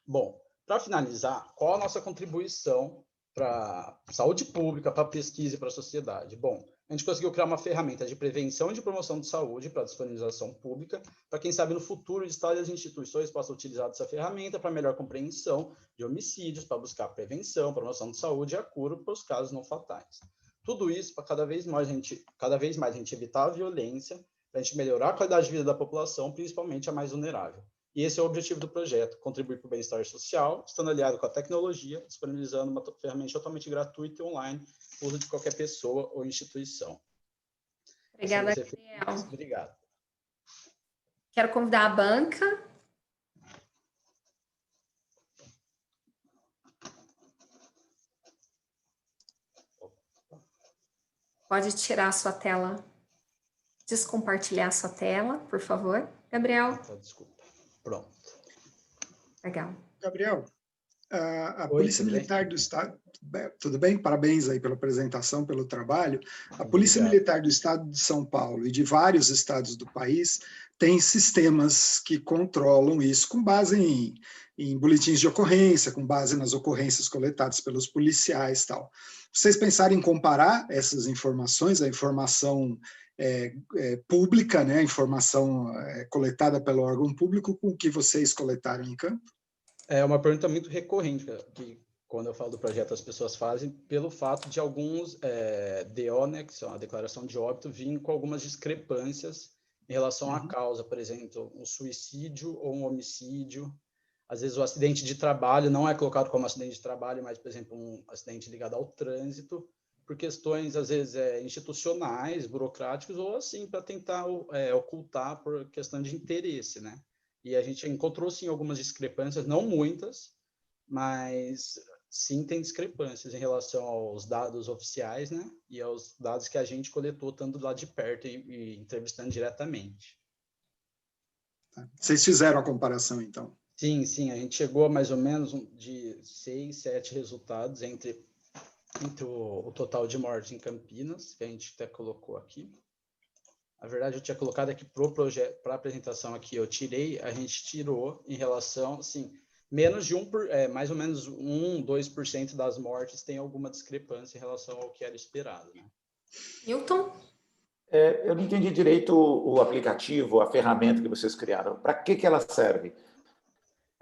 J: Bom, para finalizar, qual a nossa contribuição para a saúde pública, para a pesquisa e para a sociedade? Bom, a gente conseguiu criar uma ferramenta de prevenção e de promoção de saúde para disponibilização pública, para quem sabe no futuro o Estado e as instituições possam utilizar essa ferramenta para melhor compreensão de homicídios, para buscar prevenção, promoção de saúde e a cura para os casos não fatais. Tudo isso para cada vez mais a gente evitar a violência, para a gente melhorar a qualidade de vida da população, principalmente a mais vulnerável. E esse é o objetivo do projeto, contribuir para o bem-estar social, estando aliado com a tecnologia, disponibilizando uma ferramenta totalmente gratuita e online, uso de qualquer pessoa ou instituição.
A: Obrigada, Gabriel.
J: Obrigado.
A: Quero convidar a banca. Pode tirar a sua tela. Descompartilhar a sua tela, por favor, Gabriel.
J: Desculpa. Pronto.
A: Legal.
C: Gabriel, a Polícia Militar do Estado... Tudo bem? Parabéns aí pela apresentação, pelo trabalho. A Polícia Militar do Estado de São Paulo e de vários estados do país tem sistemas que controlam isso com base em boletins de ocorrência, com base nas ocorrências coletadas pelos policiais e tal. Vocês pensaram em comparar essas informações, a informação pública, né, a informação coletada pelo órgão público com o que vocês coletaram em campo?
J: É uma pergunta muito recorrente, que quando eu falo do projeto as pessoas fazem, pelo fato de alguns DO, né, que são a declaração de óbito, vir com algumas discrepâncias em relação à causa, por exemplo, um suicídio ou um homicídio. Às vezes o acidente de trabalho não é colocado como acidente de trabalho, mas, por exemplo, um acidente ligado ao trânsito, por questões, às vezes, institucionais, burocráticos, ou assim, para tentar ocultar por questão de interesse, né? E a gente encontrou, sim, algumas discrepâncias, não muitas, mas sim tem discrepâncias em relação aos dados oficiais, né? E aos dados que a gente coletou, tanto lá de perto e entrevistando diretamente.
C: Vocês fizeram a comparação, então?
J: Sim, sim, a gente chegou a mais ou menos de 6, 7 resultados entre o total de mortes em Campinas, que a gente até colocou aqui. Na verdade, eu tinha colocado aqui para o projeto, para a apresentação aqui, a gente tirou em relação, assim, menos de mais ou menos 1, 2% das mortes tem alguma discrepância em relação ao que era esperado, né?
A: Hilton?
D: Eu não entendi direito o aplicativo, a ferramenta que vocês criaram. Para que ela serve?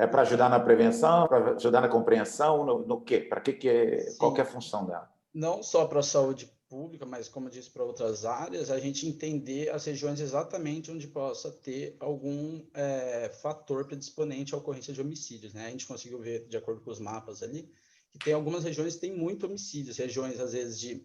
D: É para ajudar na prevenção, para ajudar na compreensão, no quê? Para qual que é a função dela?
J: Não só para a saúde pública, mas, como eu disse, para outras áreas, a gente entender as regiões exatamente onde possa ter algum fator predisponente à ocorrência de homicídios, né? A gente conseguiu ver, de acordo com os mapas ali, que tem algumas regiões que têm muito homicídios, regiões, às vezes,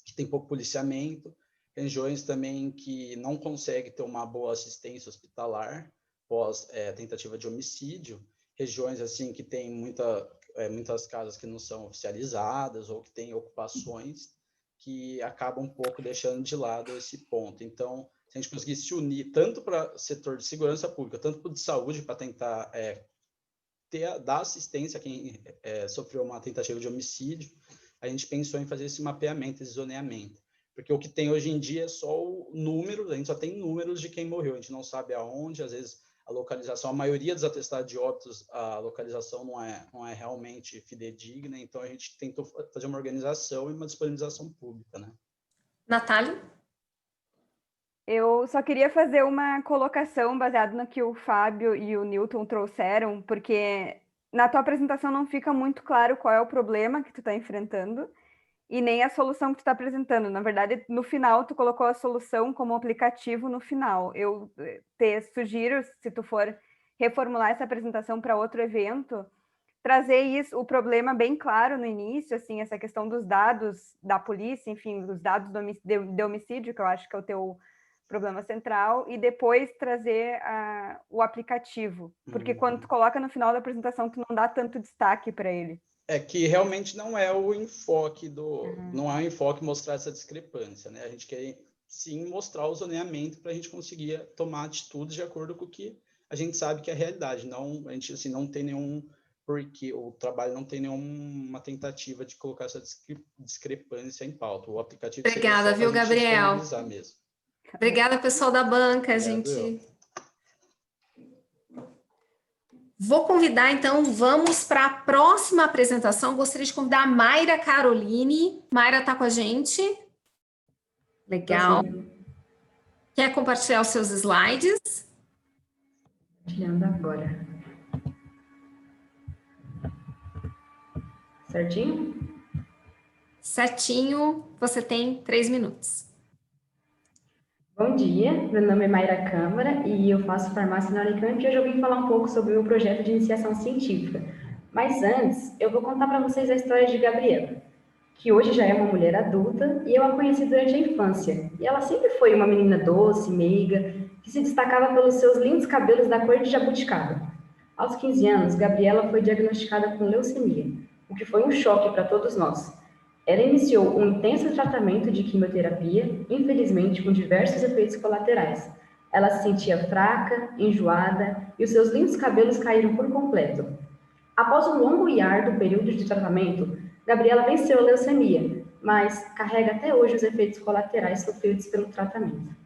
J: que tem pouco policiamento, regiões também que não conseguem ter uma boa assistência hospitalar pós tentativa de homicídio, regiões assim que tem muitas casas que não são oficializadas ou que têm ocupações que acabam um pouco deixando de lado esse ponto. Então, se a gente conseguir se unir tanto para o setor de segurança pública, tanto para o de saúde, para tentar dar assistência a quem sofreu uma tentativa de homicídio, a gente pensou em fazer esse mapeamento, esse zoneamento. Porque o que tem hoje em dia é só o número, a gente só tem números de quem morreu, a gente não sabe aonde, às vezes a localização, a maioria dos atestados de óbitos, a localização não é realmente fidedigna, então a gente tentou fazer uma organização e uma disponibilização pública, né?
A: Natália?
G: Eu só queria fazer uma colocação baseada no que o Fábio e o Newton trouxeram, porque na tua apresentação não fica muito claro qual é o problema que tu está enfrentando e nem a solução que tu está apresentando. Na verdade, no final, tu colocou a solução como aplicativo no final. Eu te sugiro, se tu for reformular essa apresentação para outro evento, trazer isso, o problema bem claro no início, assim, essa questão dos dados da polícia, enfim, dos dados de homicídio, que eu acho que é o teu problema central, e depois trazer o aplicativo, porque quando tu coloca no final da apresentação, tu não dá tanto destaque para ele.
J: É que realmente não é o enfoque não é o enfoque mostrar essa discrepância, né? A gente quer sim mostrar o zoneamento para a gente conseguir tomar atitudes de acordo com o que a gente sabe que é a realidade. Não, a gente assim, não tem nenhum porque o trabalho não tem nenhuma tentativa de colocar essa discrepância em pauta. O aplicativo
A: Obrigada, viu, Gabriel?
J: Mesmo.
A: Obrigada, pessoal da banca,
J: Obrigado,
A: gente. Vou convidar, então, vamos para a próxima apresentação. Gostaria de convidar a Mayra Caroline. Mayra está com a gente? Legal. Quer compartilhar os seus slides?
K: Compartilhando agora. Certinho?
A: Certinho. Você tem 3 minutos.
K: Bom dia, meu nome é Mayra Câmara e eu faço farmácia na Unicamp e hoje eu vim falar um pouco sobre o meu projeto de iniciação científica. Mas antes, eu vou contar para vocês a história de Gabriela, que hoje já é uma mulher adulta e eu a conheci durante a infância. E ela sempre foi uma menina doce, meiga, que se destacava pelos seus lindos cabelos da cor de jabuticaba. Aos 15 anos, Gabriela foi diagnosticada com leucemia, o que foi um choque para todos nós. Ela iniciou um intenso tratamento de quimioterapia, infelizmente com diversos efeitos colaterais. Ela se sentia fraca, enjoada e os seus lindos cabelos caíram por completo. Após um longo e árduo período de tratamento, Gabriela venceu a leucemia, mas carrega até hoje os efeitos colaterais sofridos pelo tratamento.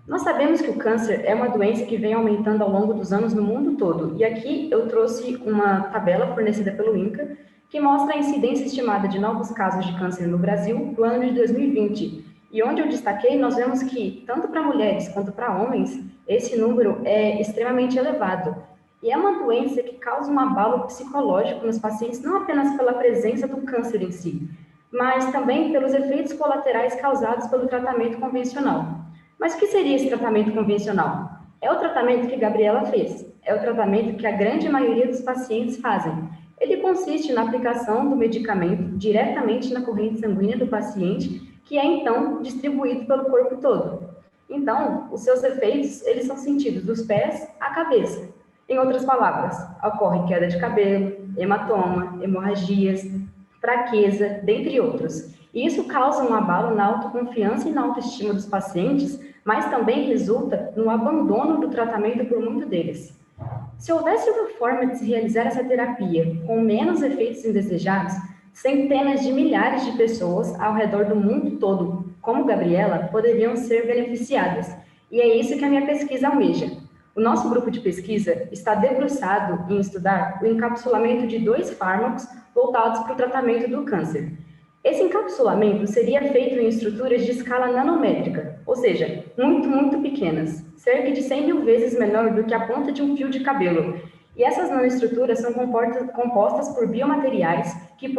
K: Nós sabemos que o câncer é uma doença que vem aumentando ao longo dos anos no mundo todo, e aqui eu trouxe uma tabela fornecida pelo INCA, que mostra a incidência estimada de novos casos de câncer no Brasil do ano de 2020. E onde eu destaquei, nós vemos que, tanto para mulheres quanto para homens, esse número é extremamente elevado. E é uma doença que causa um abalo psicológico nos pacientes, não apenas pela presença do câncer em si, mas também pelos efeitos colaterais causados pelo tratamento convencional. Mas o que seria esse tratamento convencional? É o tratamento que Gabriela fez, é o tratamento que a grande maioria dos pacientes fazem. Ele consiste na aplicação do medicamento diretamente na corrente sanguínea do paciente, que é então distribuído pelo corpo todo. Então, os seus efeitos, eles são sentidos dos pés à cabeça. Em outras palavras, ocorre queda de cabelo, hematoma, hemorragias, fraqueza, dentre outros. E isso causa um abalo na autoconfiança e na autoestima dos pacientes, mas também resulta no abandono do tratamento por muitos deles. Se houvesse uma forma de se realizar essa terapia com menos efeitos indesejados, centenas de milhares de pessoas ao redor do mundo todo, como Gabriela, poderiam ser beneficiadas. E é isso que a minha pesquisa almeja. O nosso grupo de pesquisa está debruçado em estudar o encapsulamento de 2 fármacos voltados para o tratamento do câncer. Esse encapsulamento seria feito em estruturas de escala nanométrica, ou seja, muito pequenas, cerca de 100 mil vezes menor do que a ponta de um fio de cabelo. E essas nanoestruturas são compostas por biomateriais que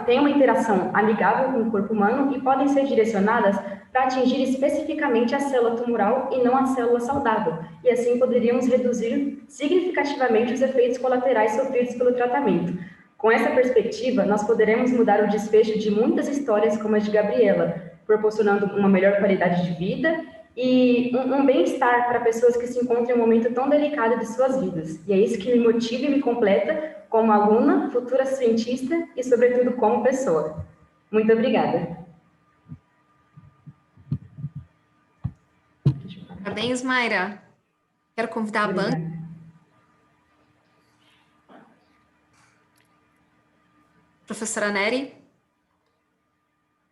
K: têm uma interação amigável com o corpo humano e podem ser direcionadas para atingir especificamente a célula tumoral e não a célula saudável. E assim poderíamos reduzir significativamente os efeitos colaterais sofridos pelo tratamento. Com essa perspectiva, nós poderemos mudar o desfecho de muitas histórias como a de Gabriela, proporcionando uma melhor qualidade de vida e um bem-estar para pessoas que se encontram em um momento tão delicado de suas vidas. E é isso que me motiva e me completa como aluna, futura cientista e, sobretudo, como pessoa. Muito obrigada.
A: Parabéns, Mayra. Quero convidar a banca. Professora Neri.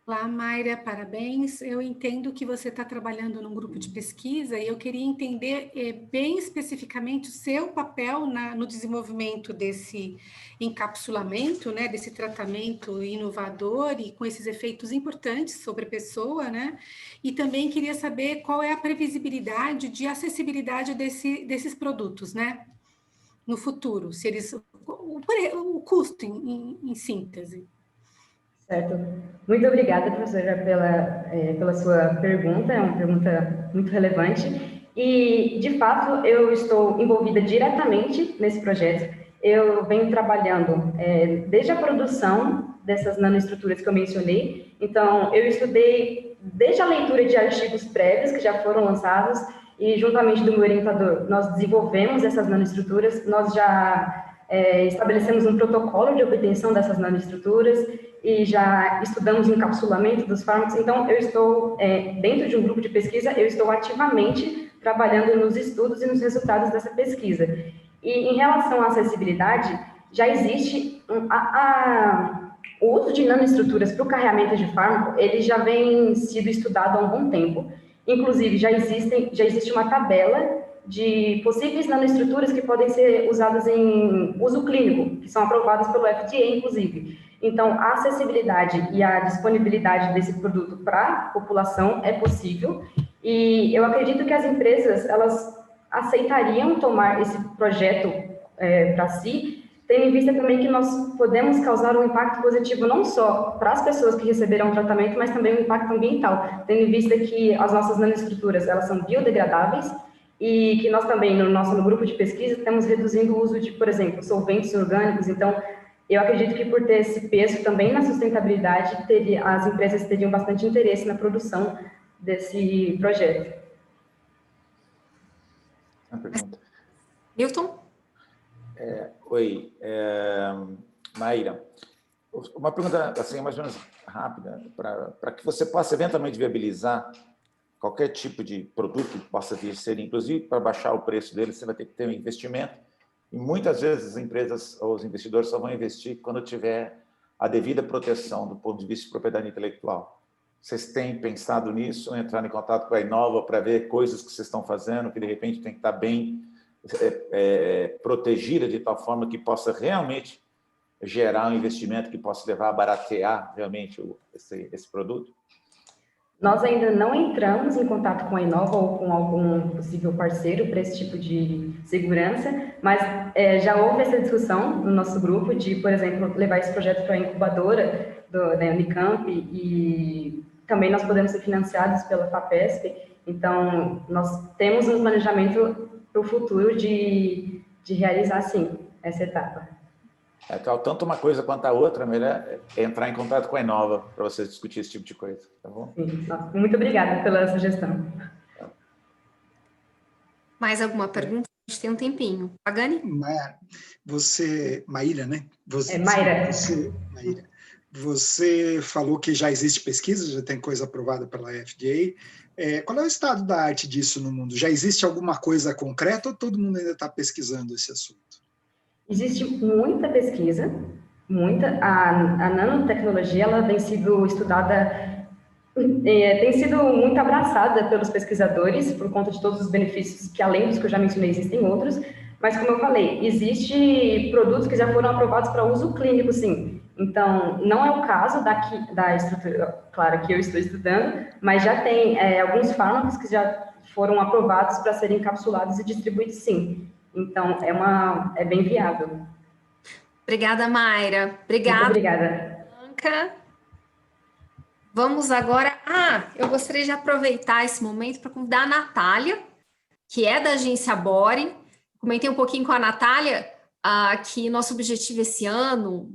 E: Olá, Mayra, parabéns. Eu entendo que você está trabalhando num grupo de pesquisa e eu queria entender bem especificamente o seu papel no desenvolvimento desse encapsulamento, né, desse tratamento inovador e com esses efeitos importantes sobre a pessoa, né? E também queria saber qual é a previsibilidade de acessibilidade desses produtos, né? No futuro, se eles, o custo em síntese.
K: Certo. Muito obrigada, professora, pela sua pergunta, é uma pergunta muito relevante. E, de fato, eu estou envolvida diretamente nesse projeto. Eu venho trabalhando desde a produção dessas nanoestruturas que eu mencionei. Então, eu estudei desde a leitura de artigos prévios que já foram lançados e, juntamente do meu orientador, nós desenvolvemos essas nanoestruturas, nós já estabelecemos um protocolo de obtenção dessas nanoestruturas e já estudamos o encapsulamento dos fármacos. Então, eu estou, dentro de um grupo de pesquisa, eu estou ativamente trabalhando nos estudos e nos resultados dessa pesquisa. E, em relação à acessibilidade, já existe o uso de nanoestruturas para o carregamento de fármaco, ele já vem sido estudado há um bom tempo. Inclusive, já existe uma tabela de possíveis nanoestruturas que podem ser usadas em uso clínico, que são aprovadas pelo FDA, inclusive. Então, a acessibilidade e a disponibilidade desse produto para a população é possível, e eu acredito que as empresas, elas aceitariam tomar esse projeto para si, tendo em vista também que nós podemos causar um impacto positivo não só para as pessoas que receberão o tratamento, mas também um impacto ambiental, tendo em vista que as nossas nanoestruturas, elas são biodegradáveis, e que nós também, no grupo de pesquisa, estamos reduzindo o uso de, por exemplo, solventes orgânicos. Então, eu acredito que por ter esse peso também na sustentabilidade, as empresas teriam bastante interesse na produção desse projeto.
D: Uma pergunta.
A: Milton?
D: Oi, Maíra. Uma pergunta assim, mais ou menos rápida, para que você possa eventualmente viabilizar qualquer tipo de produto que possa vir a ser, inclusive para baixar o preço dele, você vai ter que ter um investimento. E muitas vezes as empresas ou os investidores só vão investir quando tiver a devida proteção do ponto de vista de propriedade intelectual. Vocês têm pensado nisso, entrar em contato com a Inova para ver coisas que vocês estão fazendo, que de repente tem que estar bem protegida de tal forma que possa realmente gerar um investimento que possa levar a baratear realmente esse produto?
K: Nós ainda não entramos em contato com a Inova ou com algum possível parceiro para esse tipo de segurança, mas já houve essa discussão no nosso grupo de, por exemplo, levar esse projeto para a incubadora da Unicamp, e também nós podemos ser financiados pela FAPESP. Então, nós temos um planejamento para o futuro de realizar, sim, essa etapa.
D: Então, tanto uma coisa quanto a outra, melhor é entrar em contato com a Inova para vocês discutir esse tipo de coisa, tá bom?
K: Sim, muito obrigada pela sugestão.
A: Mais alguma pergunta? A gente tem um tempinho. Pagani?
C: Maíra, né?
K: Mayra.
C: Maíra. Você falou que já existe pesquisa, já tem coisa aprovada pela FDA. Qual é o estado da arte disso no mundo? Já existe alguma coisa concreta ou todo mundo ainda está pesquisando esse assunto?
K: Existe muita pesquisa, a nanotecnologia, ela tem sido estudada, tem sido muito abraçada pelos pesquisadores, por conta de todos os benefícios que, além dos que eu já mencionei, existem outros, mas, como eu falei, existem produtos que já foram aprovados para uso clínico, sim. Então, não é o caso da estrutura, claro, que eu estou estudando, mas já tem alguns fármacos que já foram aprovados para serem encapsulados e distribuídos, sim. Então, é bem viável.
A: Obrigada, Mayra. Obrigada.
K: Muito obrigada.
A: Blanca. Vamos agora... eu gostaria de aproveitar esse momento para convidar a Natália, que é da agência Bore. Comentei um pouquinho com a Natália que nosso objetivo esse ano,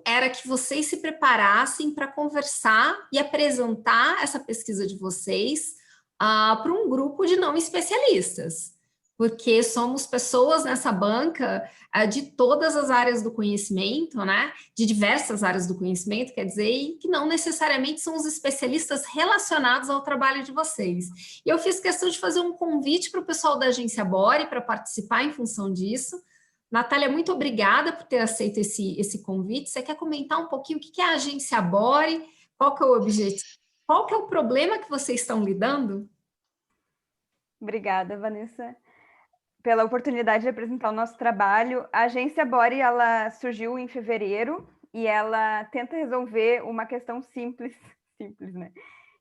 A: era que vocês se preparassem para conversar e apresentar essa pesquisa de vocês para um grupo de não especialistas, porque somos pessoas nessa banca de todas as áreas do conhecimento, né? De diversas áreas do conhecimento, quer dizer, e que não necessariamente são os especialistas relacionados ao trabalho de vocês. E eu fiz questão de fazer um convite para o pessoal da agência Bore para participar em função disso. Natália, muito obrigada por ter aceito esse convite. Você quer comentar um pouquinho o que é a agência Bore? Qual que é o objetivo? Qual que é o problema que vocês estão lidando?
G: Obrigada, Vanessa, pela oportunidade de apresentar o nosso trabalho. A agência Bore, ela surgiu em fevereiro e ela tenta resolver uma questão simples, né?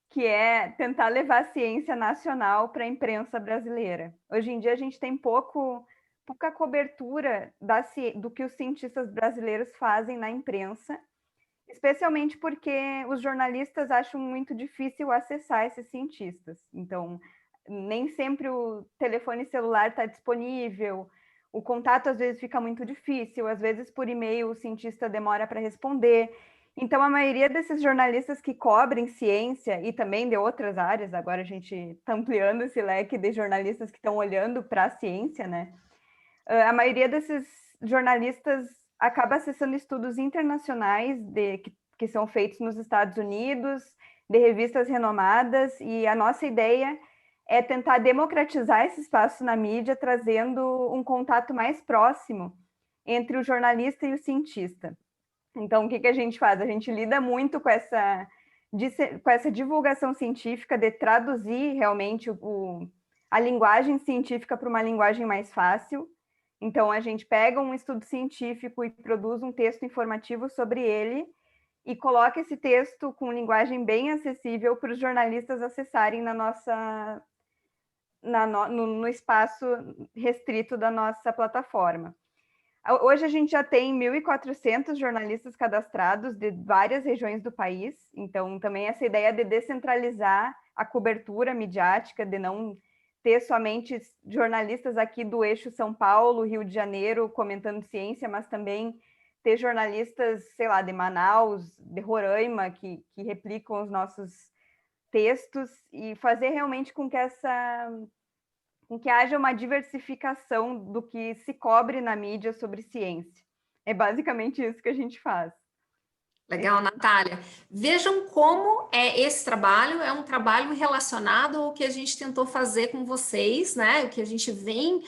G: Que é tentar levar a ciência nacional para a imprensa brasileira. Hoje em dia a gente tem pouca cobertura do que os cientistas brasileiros fazem na imprensa, especialmente porque os jornalistas acham muito difícil acessar esses cientistas. Então, nem sempre o telefone celular está disponível, o contato às vezes fica muito difícil, às vezes por e-mail o cientista demora para responder. Então, a maioria desses jornalistas que cobrem ciência e também de outras áreas, agora a gente está ampliando esse leque de jornalistas que estão olhando para a ciência, né? A maioria desses jornalistas acaba acessando estudos internacionais que são feitos nos Estados Unidos, de revistas renomadas, e a nossa ideia é tentar democratizar esse espaço na mídia, trazendo um contato mais próximo entre o jornalista e o cientista. Então, o que a gente faz? A gente lida muito com essa divulgação científica, de traduzir realmente a linguagem científica para uma linguagem mais fácil. Então, a gente pega um estudo científico e produz um texto informativo sobre ele e coloca esse texto com linguagem bem acessível para os jornalistas acessarem no espaço restrito da nossa plataforma. Hoje a gente já tem 1.400 jornalistas cadastrados de várias regiões do país, então também essa ideia de descentralizar a cobertura midiática, de não ter somente jornalistas aqui do eixo São Paulo, Rio de Janeiro, comentando ciência, mas também ter jornalistas, sei lá, de Manaus, de Roraima, que replicam os nossos textos, e fazer realmente com que haja uma diversificação do que se cobre na mídia sobre ciência. É basicamente isso que a gente faz.
A: Legal, Natália. Vejam como esse trabalho é um trabalho relacionado ao que a gente tentou fazer com vocês, né? O que a gente vem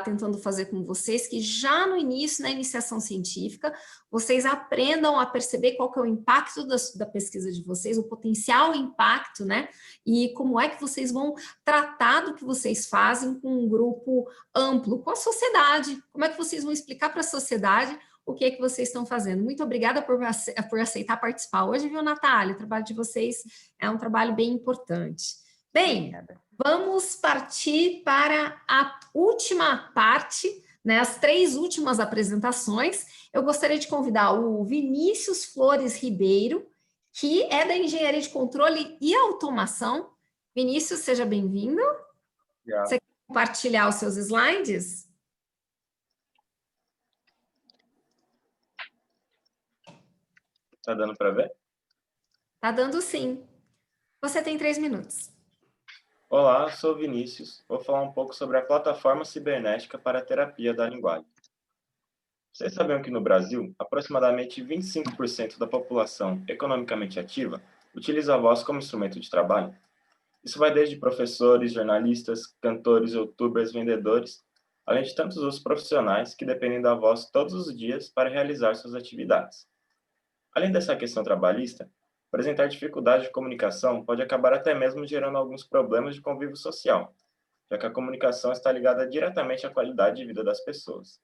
A: tentando fazer com vocês, que já no início, na iniciação científica, vocês aprendam a perceber qual que é o impacto da pesquisa de vocês, o potencial impacto, né? E como é que vocês vão tratar do que vocês fazem com um grupo amplo, com a sociedade. Como é que vocês vão explicar para a sociedade o que é que vocês estão fazendo. Muito obrigada por aceitar participar hoje, viu, Natália? O trabalho de vocês é um trabalho bem importante. Bem, obrigada. Vamos partir para a última parte, né, as 3 últimas apresentações. Eu gostaria de convidar o Vinícius Flores Ribeiro, que é da Engenharia de Controle e Automação. Vinícius, seja bem-vindo. Você quer compartilhar os seus slides?
L: Tá dando para ver?
A: Tá dando sim. Você tem 3 minutos.
L: Olá, sou o Vinícius. Vou falar um pouco sobre a plataforma cibernética para a terapia da linguagem. Vocês sabiam que no Brasil, aproximadamente 25% da população economicamente ativa utiliza a voz como instrumento de trabalho? Isso vai desde professores, jornalistas, cantores, youtubers, vendedores, além de tantos outros profissionais que dependem da voz todos os dias para realizar suas atividades. Além dessa questão trabalhista, apresentar dificuldade de comunicação pode acabar até mesmo gerando alguns problemas de convívio social, já que a comunicação está ligada diretamente à qualidade de vida das pessoas.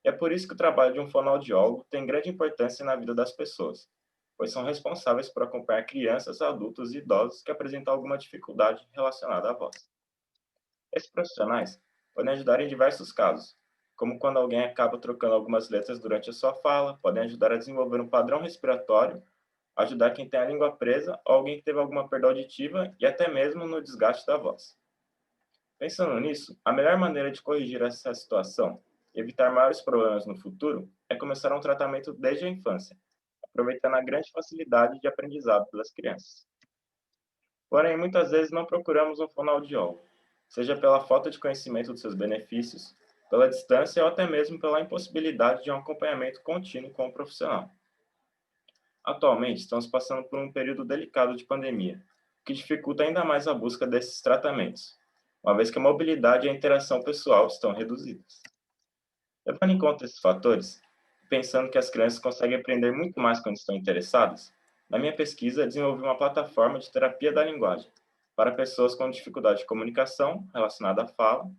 L: E é por isso que o trabalho de um fonoaudiólogo tem grande importância na vida das pessoas, pois são responsáveis por acompanhar crianças, adultos e idosos que apresentam alguma dificuldade relacionada à voz. Esses profissionais podem ajudar em diversos casos, como quando alguém acaba trocando algumas letras durante a sua fala, podem ajudar a desenvolver um padrão respiratório, ajudar quem tem a língua presa ou alguém que teve alguma perda auditiva e até mesmo no desgaste da voz. Pensando nisso, a melhor maneira de corrigir essa situação e evitar maiores problemas no futuro é começar um tratamento desde a infância, aproveitando a grande facilidade de aprendizado das crianças. Porém, muitas vezes não procuramos um fonoaudiólogo, seja pela falta de conhecimento dos seus benefícios, pela distância ou até mesmo pela impossibilidade de um acompanhamento contínuo com o profissional. Atualmente, estamos passando por um período delicado de pandemia, o que dificulta ainda mais a busca desses tratamentos, uma vez que a mobilidade e a interação pessoal estão reduzidas. Levando em conta esses fatores, pensando que as crianças conseguem aprender muito mais quando estão interessadas, Na minha pesquisa, desenvolvi uma plataforma de terapia da linguagem para pessoas com dificuldade de comunicação relacionada à fala,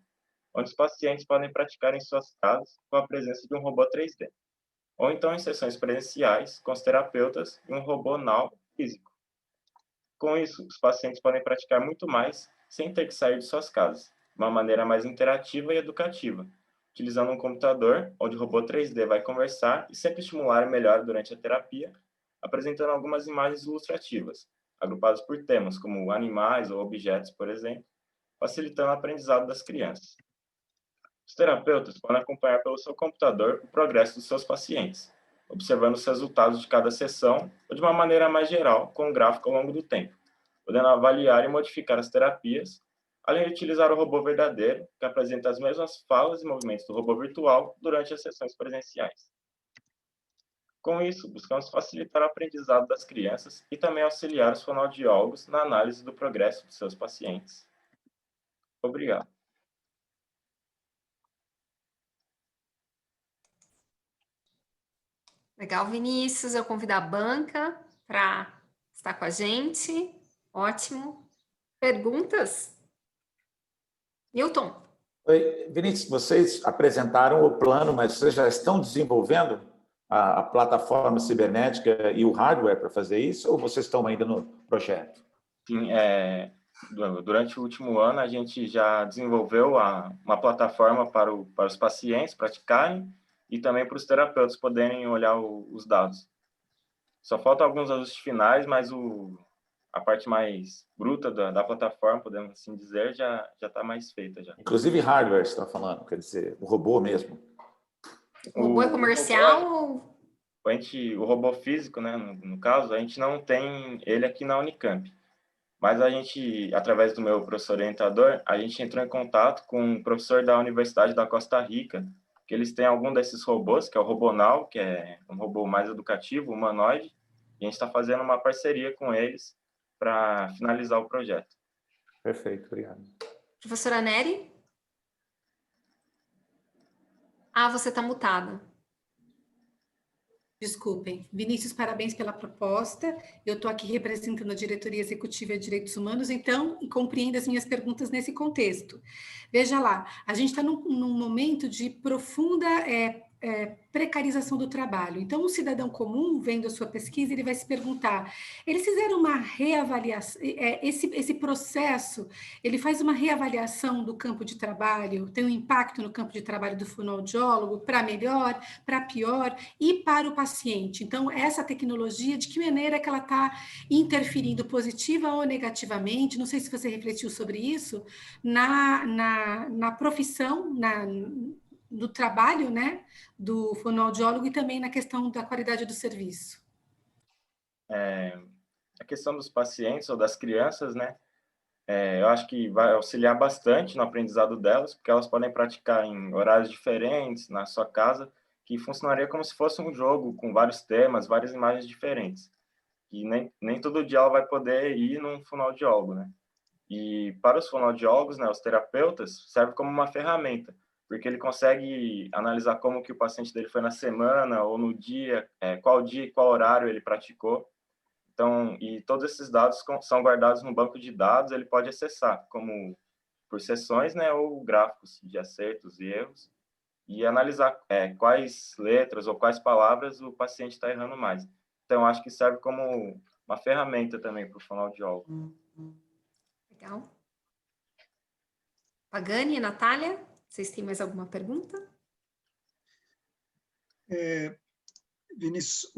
L: onde os pacientes podem praticar em suas casas com a presença de um robô 3D, ou então em sessões presenciais com os terapeutas e um robô NAO físico. Com isso, os pacientes podem praticar muito mais sem ter que sair de suas casas, de uma maneira mais interativa e educativa, utilizando um computador, onde o robô 3D vai conversar e sempre estimular melhor durante a terapia, apresentando algumas imagens ilustrativas, agrupadas por temas como animais ou objetos, por exemplo, facilitando o aprendizado das crianças. Os terapeutas podem acompanhar pelo seu computador o progresso dos seus pacientes, observando os resultados de cada sessão ou de uma maneira mais geral, com um gráfico ao longo do tempo, podendo avaliar e modificar as terapias, além de utilizar o robô verdadeiro, que apresenta as mesmas falas e movimentos do robô virtual durante as sessões presenciais. Com isso, buscamos facilitar o aprendizado das crianças e também auxiliar os fonoaudiólogos na análise do progresso de seus pacientes. Obrigado.
A: Legal, Vinícius. Eu convido a banca para estar com a gente. Ótimo. Perguntas? Newton.
D: Oi, Vinícius, vocês apresentaram o plano, mas vocês já estão desenvolvendo a plataforma cibernética e o hardware para fazer isso, ou vocês estão ainda no projeto?
L: Sim, durante o último ano, a gente já desenvolveu uma plataforma para os pacientes praticarem e também para os terapeutas poderem olhar os dados. Só faltam alguns ajustes finais, mas a parte mais bruta da plataforma, podemos assim dizer, já está mais feita. Já.
D: Inclusive hardware, você está falando, quer dizer, o robô mesmo.
A: O robô é comercial?
L: O robô físico, né, no caso, a gente não tem ele aqui na Unicamp. Mas a gente, através do meu professor orientador, a gente entrou em contato com um professor da Universidade da Costa Rica, que eles têm algum desses robôs, que é o RoboNal, que é um robô mais educativo, humanoide, e a gente está fazendo uma parceria com eles para finalizar o projeto.
D: Perfeito, obrigado.
A: Professora Neri? Você está mutada.
E: Desculpem. Vinícius, parabéns pela proposta. Eu estou aqui representando a Diretoria Executiva de Direitos Humanos, então compreenda as minhas perguntas nesse contexto. Veja lá, a gente está num momento de profunda precarização do trabalho. Então, um cidadão comum, vendo a sua pesquisa, ele vai se perguntar, eles fizeram uma reavaliação, esse processo, ele faz uma reavaliação do campo de trabalho, tem um impacto no campo de trabalho do fonoaudiólogo, para melhor, para pior, e para o paciente. Então, essa tecnologia, de que maneira que ela está interferindo positiva ou negativamente, não sei se você refletiu sobre isso, na profissão, do trabalho, né, do fonoaudiólogo e também na questão da qualidade do serviço.
L: A questão dos pacientes ou das crianças, né, eu acho que vai auxiliar bastante no aprendizado delas, porque elas podem praticar em horários diferentes, na sua casa, que funcionaria como se fosse um jogo com vários temas, várias imagens diferentes. E nem todo dia ela vai poder ir num fonoaudiólogo, né? E para os fonoaudiólogos, né, os terapeutas, serve como uma ferramenta, porque ele consegue analisar como que o paciente dele foi na semana ou no dia, qual dia e qual horário ele praticou. Então, e todos esses dados são guardados no banco de dados, ele pode acessar, como por sessões, né, ou gráficos de acertos e erros, e analisar quais letras ou quais palavras o paciente está errando mais. Então, acho que serve como uma ferramenta também para o fonoaudiólogo.
A: Legal. Pagani e Natália, vocês têm mais alguma pergunta?
C: Vinícius,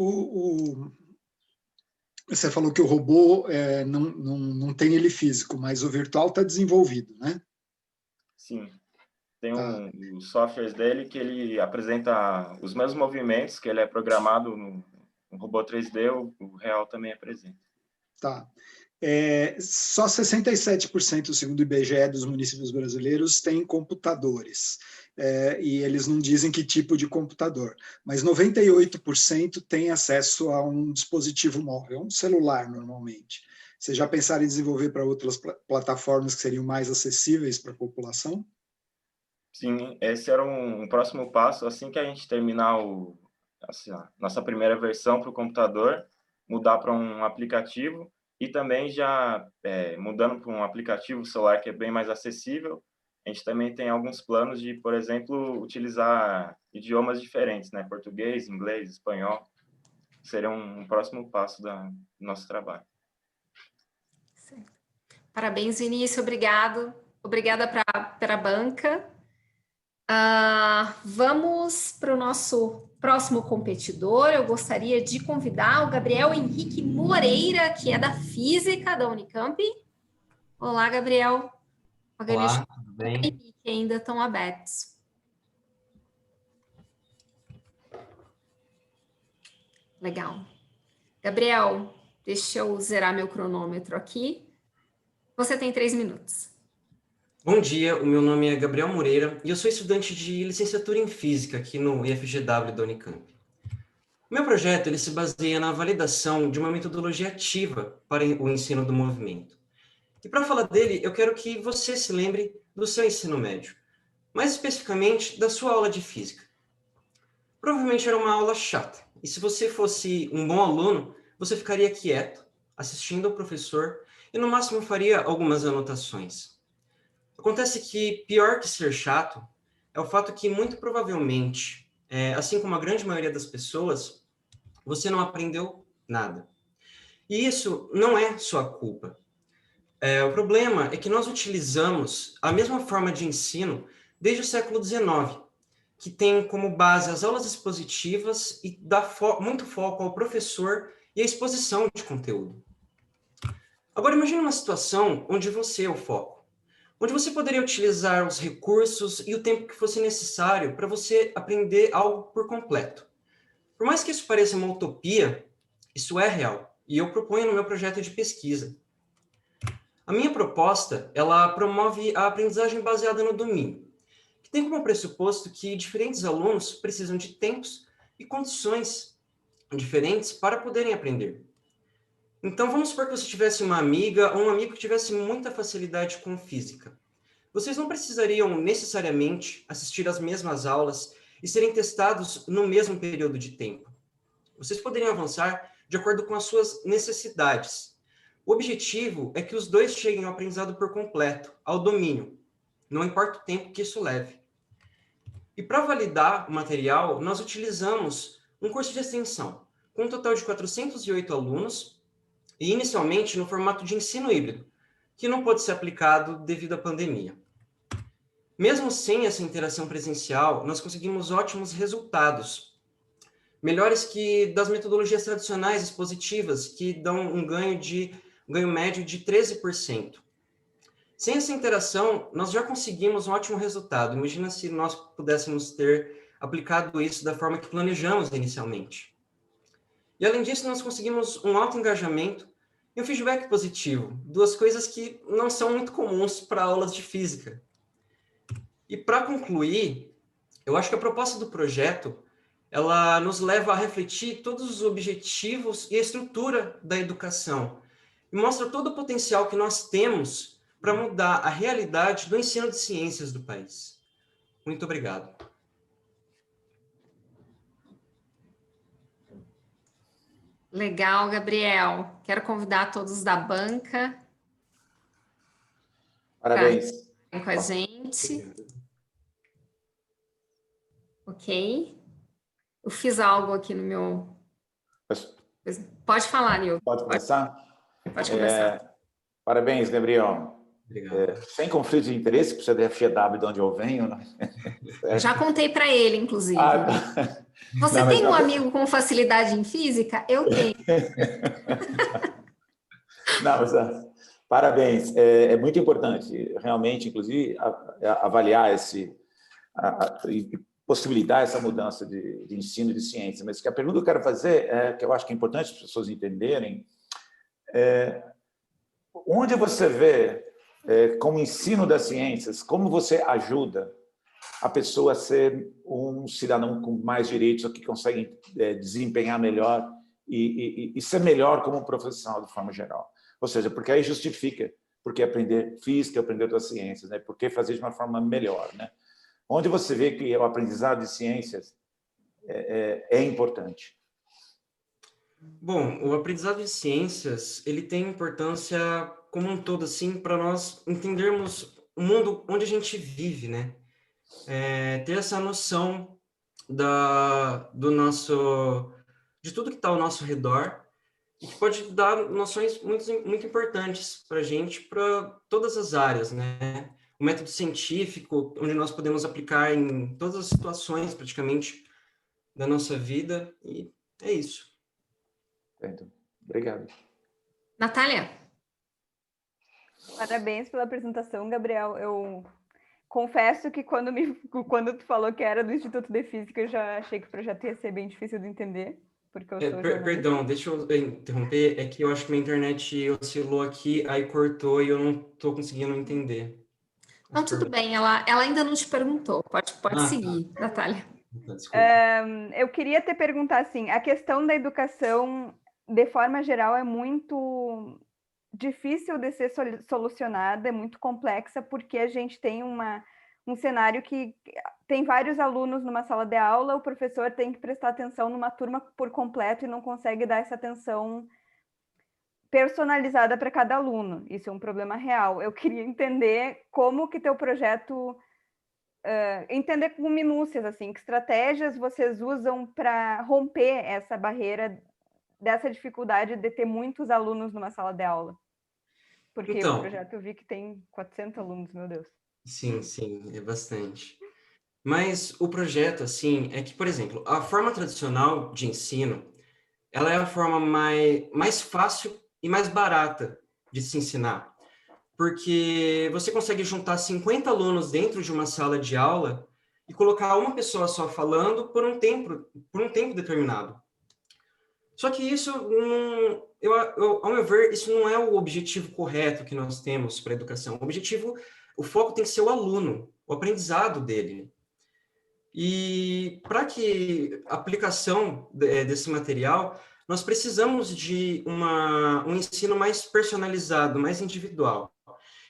C: você falou que o robô não tem ele físico, mas o virtual está desenvolvido, né?
L: Sim. Tem os softwares dele que ele apresenta os mesmos movimentos, que ele é programado no robô 3D, o real também apresenta.
C: Tá. Só 67%, segundo o IBGE, dos municípios brasileiros têm computadores. E eles não dizem que tipo de computador, mas 98% têm acesso a um dispositivo móvel, um celular, normalmente. Vocês já pensaram em desenvolver para outras plataformas que seriam mais acessíveis para a população?
L: Sim, esse era um próximo passo. Assim que a gente terminar a nossa primeira versão para o computador, mudar para um aplicativo e também já mudando para um aplicativo celular que é bem mais acessível. A gente também tem alguns planos de, por exemplo, utilizar idiomas diferentes, né? Português, inglês, espanhol. Seria um próximo passo do nosso trabalho.
A: Parabéns, Vinícius, obrigada para a banca. Vamos para o nosso próximo competidor. Eu gostaria de convidar o Gabriel Henrique Moreira, que é da Física da Unicamp. Olá, Gabriel.
M: Olá, tudo bem?
A: Que ainda estão abertos. Legal. Gabriel, deixa eu zerar meu cronômetro aqui. Você tem 3 minutos.
M: Bom dia, o meu nome é Gabriel Moreira e eu sou estudante de licenciatura em Física aqui no IFGW da Unicamp. O meu projeto ele se baseia na validação de uma metodologia ativa para o ensino do movimento. E para falar dele, eu quero que você se lembre do seu ensino médio, mais especificamente da sua aula de Física. Provavelmente era uma aula chata, e se você fosse um bom aluno, você ficaria quieto, assistindo ao professor e no máximo faria algumas anotações. Acontece que, pior que ser chato, é o fato que, muito provavelmente, assim como a grande maioria das pessoas, você não aprendeu nada. E isso não é sua culpa. O problema é que nós utilizamos a mesma forma de ensino desde o século XIX, que tem como base as aulas expositivas e dá muito foco ao professor e à exposição de conteúdo. Agora, imagine uma situação onde você é o foco, onde você poderia utilizar os recursos e o tempo que fosse necessário para você aprender algo por completo. Por mais que isso pareça uma utopia, isso é real, e eu proponho no meu projeto de pesquisa. A minha proposta, ela promove a aprendizagem baseada no domínio, que tem como pressuposto que diferentes alunos precisam de tempos e condições diferentes para poderem aprender. Então, vamos supor que você tivesse uma amiga ou um amigo que tivesse muita facilidade com física. Vocês não precisariam necessariamente assistir às mesmas aulas e serem testados no mesmo período de tempo. Vocês poderiam avançar de acordo com as suas necessidades. O objetivo é que os dois cheguem ao aprendizado por completo, ao domínio, não importa o tempo que isso leve. E para validar o material, nós utilizamos um curso de extensão, com um total de 408 alunos, e inicialmente no formato de ensino híbrido, que não pode ser aplicado devido à pandemia. Mesmo sem essa interação presencial, nós conseguimos ótimos resultados, melhores que das metodologias tradicionais expositivas, que dão um ganho médio de 13%. Sem essa interação, nós já conseguimos um ótimo resultado. Imagina se nós pudéssemos ter aplicado isso da forma que planejamos inicialmente. E, além disso, nós conseguimos um alto engajamento e um feedback positivo, duas coisas que não são muito comuns para aulas de física. E, para concluir, eu acho que a proposta do projeto, ela nos leva a refletir todos os objetivos e a estrutura da educação, e mostra todo o potencial que nós temos para mudar a realidade do ensino de ciências do país. Muito obrigado.
A: Legal, Gabriel. Quero convidar todos da banca.
D: Parabéns.
A: Com a gente. Ok. Eu fiz algo aqui no meu... Pode falar, Nil.
D: Pode começar?
A: Pode começar.
D: Parabéns, Gabriel.
M: Obrigado.
D: Sem conflito de interesse, para você FGW de onde eu venho, né?
A: Já contei para ele, inclusive. Você
D: não,
A: tem um amigo com facilidade em física? Eu tenho.
D: Não, mas, parabéns. É muito importante, realmente, inclusive, avaliar e possibilitar essa mudança de ensino de ciência. Mas que a pergunta que eu quero fazer, que eu acho que é importante as pessoas entenderem, onde você vê, como ensino das ciências, como você ajuda a pessoa a ser um cidadão com mais direitos, que consegue desempenhar melhor e ser melhor como profissional de forma geral. Ou seja, porque aí justifica porque aprender física, aprender outras ciências, né? Porque fazer de uma forma melhor, né? Onde você vê que o aprendizado de ciências é importante.
M: Bom, o aprendizado de ciências, ele tem importância como um todo, assim, para nós entendermos o mundo onde a gente vive, né? Ter essa noção de tudo que está ao nosso redor e que pode dar noções muito importantes para a gente, para todas as áreas, né? O método científico, onde nós podemos aplicar em todas as situações, praticamente, da nossa vida, e é isso.
D: Certo. Obrigado.
A: Natália?
G: Parabéns pela apresentação, Gabriel. Eu confesso que quando tu falou que era do Instituto de Física, eu já achei que o projeto ia ser bem difícil de entender, porque eu sou jornalista.
M: Perdão, deixa eu interromper, é que eu acho que minha internet oscilou aqui, aí cortou e eu não estou conseguindo entender.
A: Não, tudo bem, ela ainda não te perguntou, pode seguir,
M: tá.
A: Natália.
G: Eu queria te perguntar, assim, a questão da educação, de forma geral, é muito difícil de ser solucionada, é muito complexa, porque a gente tem um cenário que tem vários alunos numa sala de aula, o professor tem que prestar atenção numa turma por completo e não consegue dar essa atenção personalizada para cada aluno. Isso é um problema real. Eu queria entender como que teu projeto... entender com minúcias, assim, que estratégias vocês usam para romper essa barreira dessa dificuldade de ter muitos alunos numa sala de aula. Porque
M: Então,
G: o projeto eu vi que tem 400 alunos, meu Deus.
M: Sim, é bastante. Mas o projeto, assim, é que, por exemplo, a forma tradicional de ensino, ela é a forma mais fácil e mais barata de se ensinar. Porque você consegue juntar 50 alunos dentro de uma sala de aula e colocar uma pessoa só falando por um tempo determinado. Só que isso, ao meu ver, isso não é o objetivo correto que nós temos para a educação. O foco tem que ser o aluno, o aprendizado dele. E para que a aplicação desse material, nós precisamos de um ensino mais personalizado, mais individual.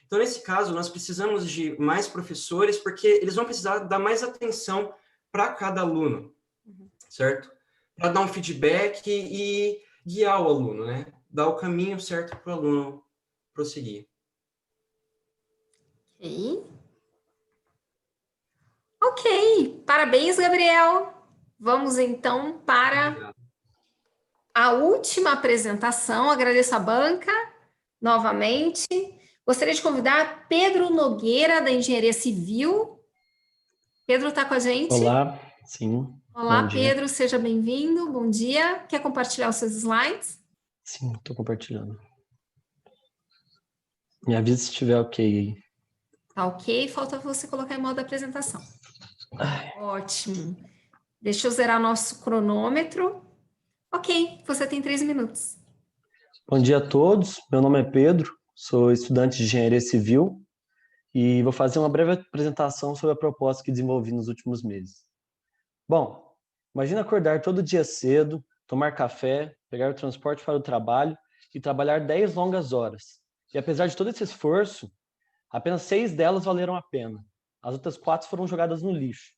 M: Então, nesse caso, nós precisamos de mais professores, porque eles vão precisar dar mais atenção para cada aluno, certo? Para dar um feedback e guiar o aluno, né? Dar o caminho certo para o aluno prosseguir.
A: Ok, parabéns, Gabriel. Vamos então para a última apresentação. Agradeço a banca novamente. Gostaria de convidar Pedro Nogueira, da Engenharia Civil. Pedro está com a gente?
N: Olá, sim.
A: Olá, Pedro, seja bem-vindo. Bom dia. Quer compartilhar os seus slides?
N: Sim, estou compartilhando. Me avisa se estiver ok aí.
A: Tá ok, falta você colocar em modo apresentação. Ótimo. Deixa eu zerar nosso cronômetro. Ok, você tem 3 minutos.
N: Bom dia a todos, meu nome é Pedro, sou estudante de Engenharia Civil e vou fazer uma breve apresentação sobre a proposta que desenvolvi nos últimos meses. Bom, imagina acordar todo dia cedo, tomar café, pegar o transporte para o trabalho e trabalhar 10 longas horas. E apesar de todo esse esforço, apenas 6 delas valeram a pena. As outras 4 foram jogadas no lixo.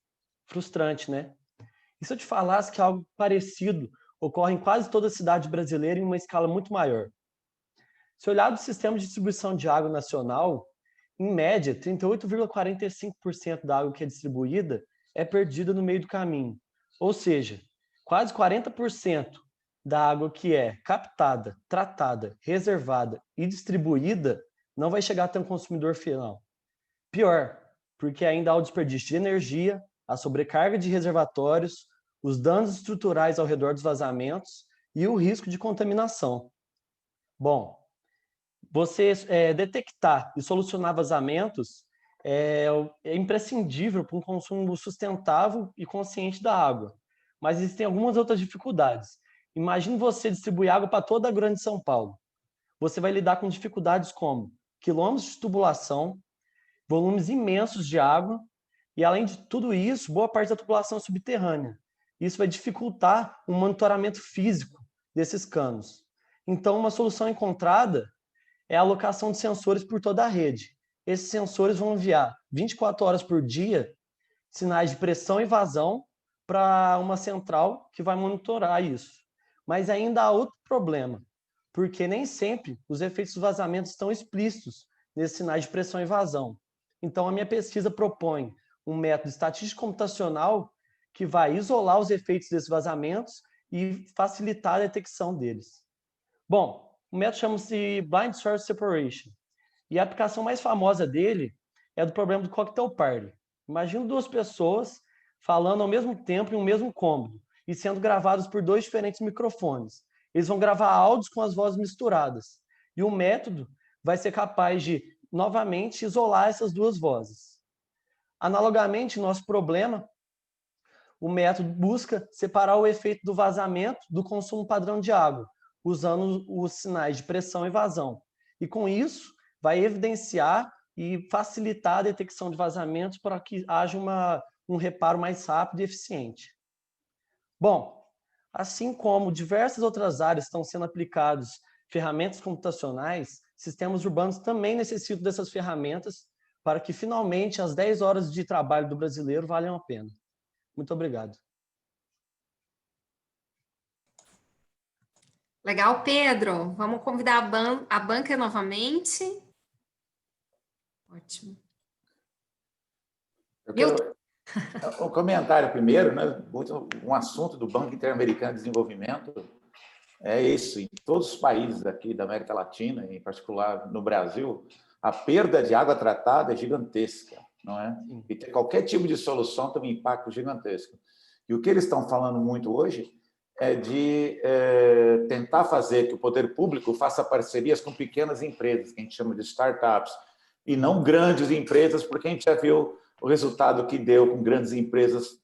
N: Frustrante, né? E se eu te falasse que algo parecido ocorre em quase toda a cidade brasileira em uma escala muito maior? Se olhar do sistema de distribuição de água nacional, em média, 38,45% da água que é distribuída é perdida no meio do caminho. Ou seja, quase 40% da água que é captada, tratada, reservada e distribuída não vai chegar até um consumidor final. Pior, porque ainda há o desperdício de energia, a sobrecarga de reservatórios, os danos estruturais ao redor dos vazamentos e o risco de contaminação. Bom, você detectar e solucionar vazamentos é imprescindível para um consumo sustentável e consciente da água. Mas existem algumas outras dificuldades. Imagine você distribuir água para toda a Grande São Paulo. Você vai lidar com dificuldades como quilômetros de tubulação, volumes imensos de água e, além de tudo isso, boa parte da tubulação é subterrânea. Isso vai dificultar o monitoramento físico desses canos. Então, uma solução encontrada é a alocação de sensores por toda a rede. Esses sensores vão enviar 24 horas por dia sinais de pressão e vazão para uma central que vai monitorar isso. Mas ainda há outro problema, porque nem sempre os efeitos do vazamento estão explícitos nesses sinais de pressão e vazão. Então, a minha pesquisa propõe um método estatístico computacional que vai isolar os efeitos desses vazamentos e facilitar a detecção deles. Bom, o método chama-se Blind Source Separation, e a aplicação mais famosa dele é do problema do cocktail party. Imagina 2 pessoas falando ao mesmo tempo em um mesmo cômodo e sendo gravados por 2 diferentes microfones. Eles vão gravar áudios com as vozes misturadas. E o método vai ser capaz de, novamente, isolar essas 2 vozes. Analogamente, nosso problema, o método busca separar o efeito do vazamento do consumo padrão de água, usando os sinais de pressão e vazão. E com isso, vai evidenciar e facilitar a detecção de vazamentos para que haja um reparo mais rápido e eficiente. Bom, assim como diversas outras áreas estão sendo aplicadas ferramentas computacionais, sistemas urbanos também necessitam dessas ferramentas para que finalmente as 10 horas de trabalho do brasileiro valham a pena. Muito obrigado.
A: Legal, Pedro. Vamos convidar a banca novamente. Ótimo.
D: Eu quero um comentário primeiro, né? Um assunto do Banco Interamericano de Desenvolvimento é isso. Em todos os países aqui da América Latina, em particular no Brasil, a perda de água tratada é gigantesca, não é? E ter qualquer tipo de solução tem um impacto gigantesco. E o que eles estão falando muito hoje é de tentar fazer que o poder público faça parcerias com pequenas empresas, que a gente chama de startups, e não grandes empresas, porque a gente já viu o resultado que deu com grandes empresas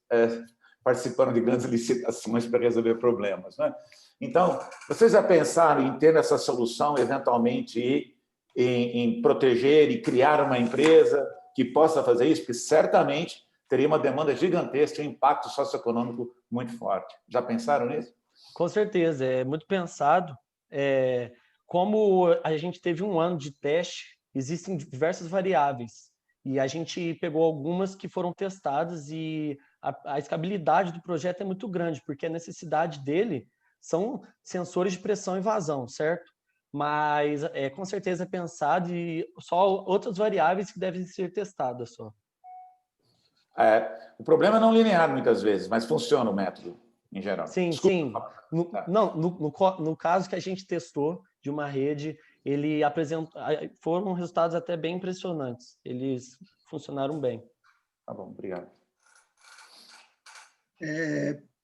D: participando de grandes licitações para resolver problemas, né? Então, vocês já pensaram em ter essa solução, eventualmente, em proteger e criar uma empresa que possa fazer isso? Porque certamente teria uma demanda gigantesca e um impacto socioeconômico muito forte. Já pensaram nisso?
N: Com certeza, é muito pensado. Como a gente teve um ano de teste, existem diversas variáveis e a gente pegou algumas que foram testadas e a escalabilidade do projeto é muito grande, porque a necessidade dele são sensores de pressão e vazão, certo? Mas com certeza é pensado e só outras variáveis que devem ser testadas só.
D: O problema é não linear muitas vezes, mas funciona o método em geral.
N: Sim, desculpa. Sim. No caso que a gente testou de uma rede, ele apresentou, foram resultados até bem impressionantes. Eles funcionaram bem.
D: Tá bom, obrigado.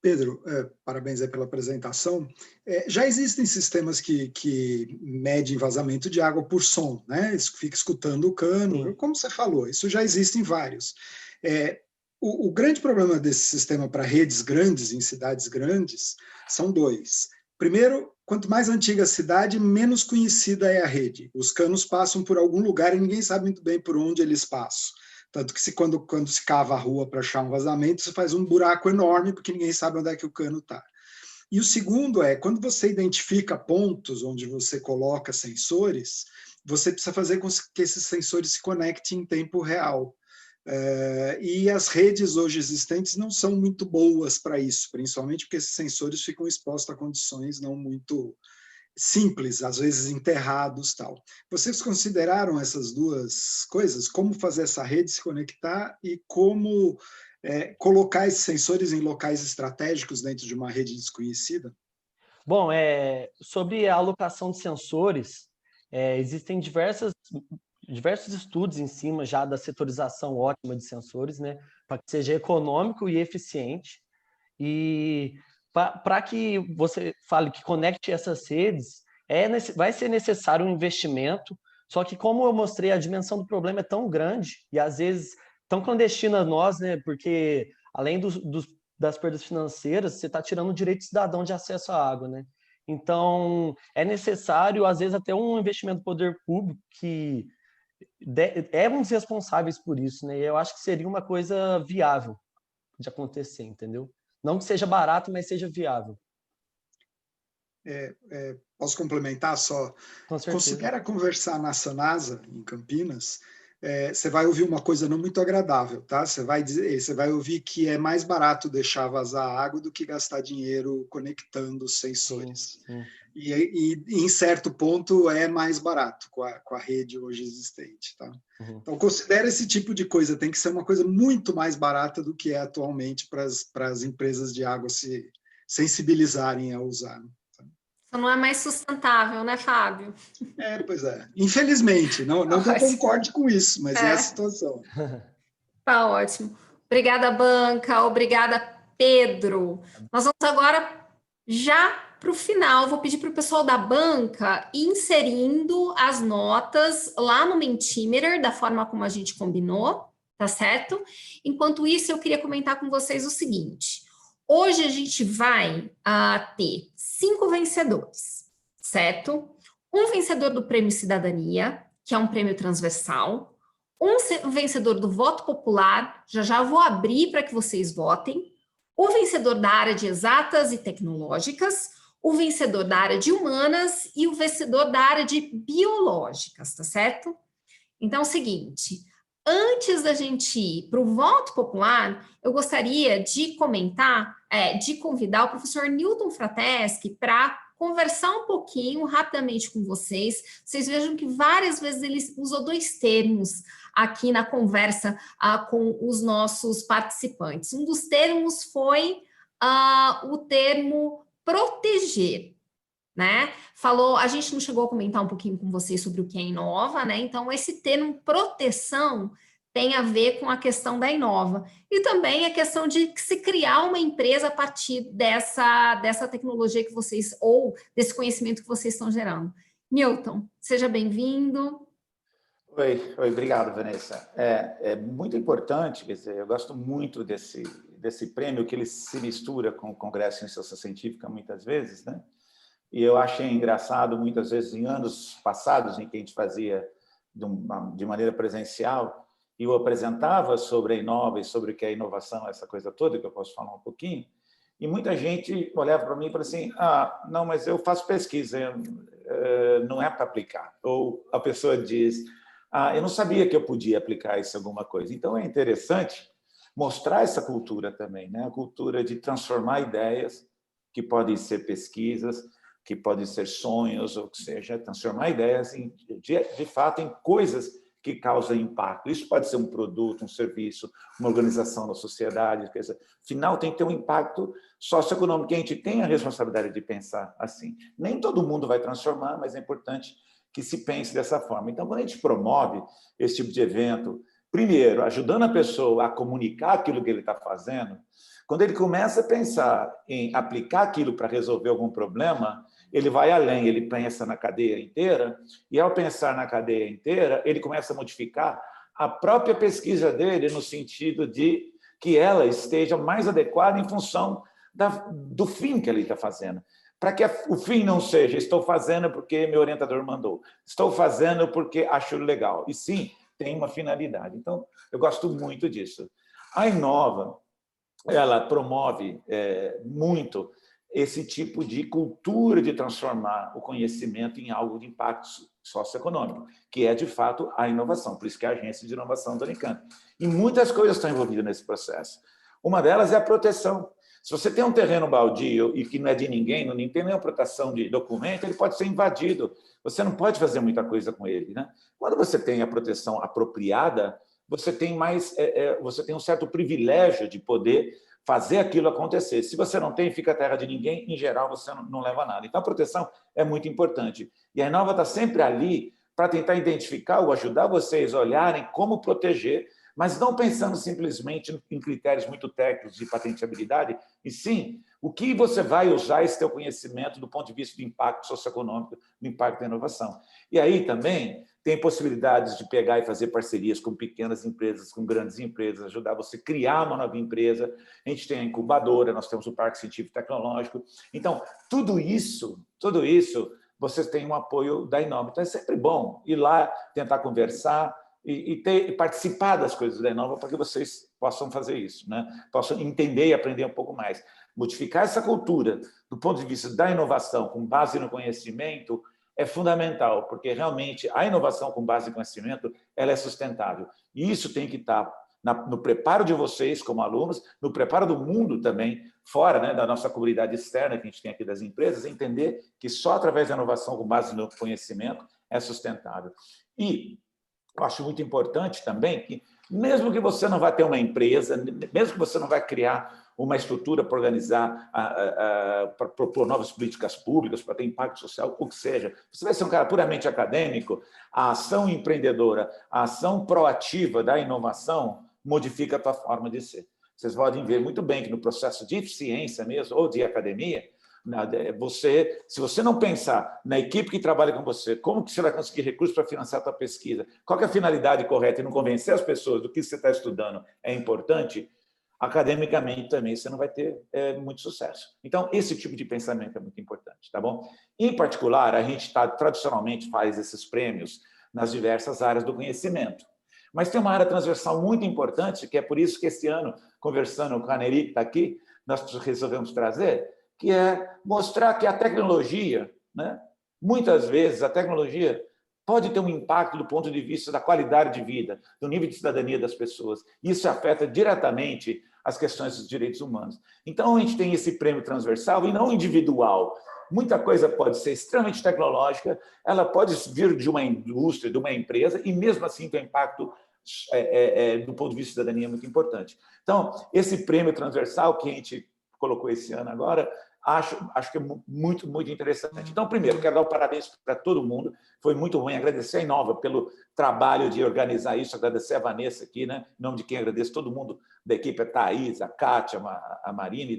C: Pedro, parabéns aí pela apresentação. Já existem sistemas que medem vazamento de água por som, né? Fica escutando o cano, sim. Como você falou, isso já existem vários. O grande problema desse sistema para redes grandes, em cidades grandes, são 2. Primeiro, quanto mais antiga a cidade, menos conhecida é a rede. Os canos passam por algum lugar e ninguém sabe muito bem por onde eles passam. Tanto que quando se cava a rua para achar um vazamento, você faz um buraco enorme, porque ninguém sabe onde é que o cano está. E o segundo quando você identifica pontos onde você coloca sensores, você precisa fazer com que esses sensores se conectem em tempo real. E as redes hoje existentes não são muito boas para isso, principalmente porque esses sensores ficam expostos a condições não muito simples, às vezes enterrados, tal. Vocês consideraram essas 2 coisas? Como fazer essa rede se conectar e como colocar esses sensores em locais estratégicos dentro de uma rede desconhecida?
N: Bom, sobre a alocação de sensores, existem diversos estudos em cima já da setorização ótima de sensores, né, para que seja econômico e eficiente. E para que você fale que conecte essas redes, vai ser necessário um investimento, só que como eu mostrei, a dimensão do problema é tão grande e às vezes tão clandestina a nós, né, porque além das perdas financeiras, você está tirando o direito do cidadão de acesso à água, né? Então, é necessário, às vezes, até um investimento do poder público que é um dos responsáveis por isso, né? E eu acho que seria uma coisa viável de acontecer, entendeu? Não que seja barato, mas seja viável.
C: Posso complementar só?
N: Com certeza.
C: Considera conversar na Sanasa, em Campinas, você vai ouvir uma coisa não muito agradável, tá? Você vai ouvir que é mais barato deixar vazar água do que gastar dinheiro conectando os sensores. E em certo ponto é mais barato com a rede hoje existente, tá? Então considere esse tipo de coisa, tem que ser uma coisa muito mais barata do que é atualmente para as empresas de água se sensibilizarem a usar.
A: Isso não é mais sustentável, né, Fábio?
C: Pois é. Infelizmente, não que eu concorde com isso, mas é a situação.
A: Tá ótimo. Obrigada, banca. Obrigada, Pedro. Nós vamos agora já para o final. Vou pedir para o pessoal da banca ir inserindo as notas lá no Mentimeter, da forma como a gente combinou, tá certo? Enquanto isso, eu queria comentar com vocês o seguinte. Hoje a gente vai ter 5 vencedores, certo? Um vencedor do Prêmio Cidadania, que é um prêmio transversal. Um vencedor do voto popular, já vou abrir para que vocês votem. O vencedor da área de exatas e tecnológicas, o vencedor da área de humanas e o vencedor da área de biológicas, tá certo? Então é o seguinte, antes da gente ir para o voto popular, eu gostaria de de convidar o professor Newton Frateschi para conversar um pouquinho rapidamente com vocês. Vocês vejam que várias vezes ele usou 2 termos aqui na conversa com os nossos participantes. Um dos termos foi o termo proteger, né? A gente não chegou a comentar um pouquinho com vocês sobre o que é Inova, né? Então, esse termo proteção tem a ver com a questão da Inova. E também a questão de se criar uma empresa a partir dessa tecnologia que vocês, ou desse conhecimento que vocês estão gerando. Newton, seja bem-vindo.
D: Oi, obrigado, Vanessa. É muito importante, quer dizer, eu gosto muito desse prêmio, que ele se mistura com o Congresso de Iniciação Científica muitas vezes, né? E eu achei engraçado, muitas vezes, em anos passados, em que a gente fazia de maneira presencial, e eu apresentava sobre a Inova e sobre o que é inovação, essa coisa toda, que eu posso falar um pouquinho, e muita gente olhava para mim e falava assim, não, mas eu faço pesquisa, não é para aplicar. Ou a pessoa diz, eu não sabia que eu podia aplicar isso em alguma coisa. Então, é interessante mostrar essa cultura também, né? A cultura de transformar ideias, que podem ser pesquisas, que podem ser sonhos, ou que seja, transformar ideias, de fato, em coisas que causam impacto. Isso pode ser um produto, um serviço, uma organização da sociedade. Quer dizer, afinal, tem que ter um impacto socioeconômico, que a gente tem a responsabilidade de pensar assim. Nem todo mundo vai transformar, mas é importante que se pense dessa forma. Então, quando a gente promove esse tipo de evento, primeiro, ajudando a pessoa a comunicar aquilo que ele está fazendo, quando ele começa a pensar em aplicar aquilo para resolver algum problema, ele vai além, ele pensa na cadeia inteira, e ao pensar na cadeia inteira, ele começa a modificar a própria pesquisa dele no sentido de que ela esteja mais adequada em função do fim que ele está fazendo. Para que o fim não seja, estou fazendo porque meu orientador mandou, estou fazendo porque acho legal, e sim, tem uma finalidade. Então, eu gosto muito disso. A Inova, ela promove muito esse tipo de cultura de transformar o conhecimento em algo de impacto socioeconômico, que é, de fato, a inovação. Por isso que é a Agência de Inovação da Unicamp. E muitas coisas estão envolvidas nesse processo. Uma delas é a proteção. Se você tem um terreno baldio e que não é de ninguém, não tem nenhuma proteção de documento, ele pode ser invadido. Você não pode fazer muita coisa com ele, né? Quando você tem a proteção apropriada, você tem um certo privilégio de poder fazer aquilo acontecer. Se você não tem, fica a terra de ninguém, em geral você não leva nada. Então a proteção é muito importante. E a Inova está sempre ali para tentar identificar ou ajudar vocês a olharem como proteger, mas não pensando simplesmente em critérios muito técnicos de patenteabilidade, e sim o que você vai usar esse teu conhecimento do ponto de vista do impacto socioeconômico, do impacto da inovação. E aí também tem possibilidades de pegar e fazer parcerias com pequenas empresas, com grandes empresas, ajudar você a criar uma nova empresa. A gente tem a incubadora, nós temos o Parque Científico e Tecnológico. Então, tudo isso, vocês têm um apoio da Inova. Então, é sempre bom ir lá, tentar conversar e participar das coisas da Inova para que vocês possam fazer isso, né? Possam entender e aprender um pouco mais. Modificar essa cultura do ponto de vista da inovação, com base no conhecimento, é fundamental, porque realmente a inovação com base em conhecimento ela é sustentável. E isso tem que estar no preparo de vocês como alunos, no preparo do mundo também, fora, né, da nossa comunidade externa que a gente tem aqui das empresas, entender que só através da inovação com base no conhecimento é sustentável. E eu acho muito importante também que, mesmo que você não vá ter uma empresa, mesmo que você não vai criar uma estrutura para organizar, para propor novas políticas públicas, para ter impacto social, o que seja, você vai ser um cara puramente acadêmico, a ação empreendedora, a ação proativa da inovação modifica a tua forma de ser. Vocês podem ver muito bem que no processo de ciência mesmo, ou de academia, se você não pensar na equipe que trabalha com você, como que você vai conseguir recursos para financiar a sua pesquisa, qual que é a finalidade correta e não convencer as pessoas do que você está estudando é importante, academicamente também você não vai ter muito sucesso. Então, esse tipo de pensamento é muito importante, tá bom? Em particular, a gente tradicionalmente faz esses prêmios nas diversas áreas do conhecimento. Mas tem uma área transversal muito importante, que é por isso que esse ano, conversando com a Neri, que está aqui, nós resolvemos trazer, que é mostrar que a tecnologia, né, muitas vezes a tecnologia pode ter um impacto do ponto de vista da qualidade de vida, do nível de cidadania das pessoas. Isso afeta diretamente as questões dos direitos humanos. Então, a gente tem esse prêmio transversal e não individual. Muita coisa pode ser extremamente tecnológica, ela pode vir de uma indústria, de uma empresa, e mesmo assim tem um impacto do ponto de vista da cidadania muito importante. Então, esse prêmio transversal que a gente colocou esse ano agora, acho que é muito, muito interessante. Então, primeiro, quero dar um parabéns para todo mundo. Foi muito bom agradecer a Inova pelo trabalho de organizar isso, agradecer a Vanessa aqui, né? Em nome de quem agradeço todo mundo da equipe, a Thaís, a Kátia, a Marine,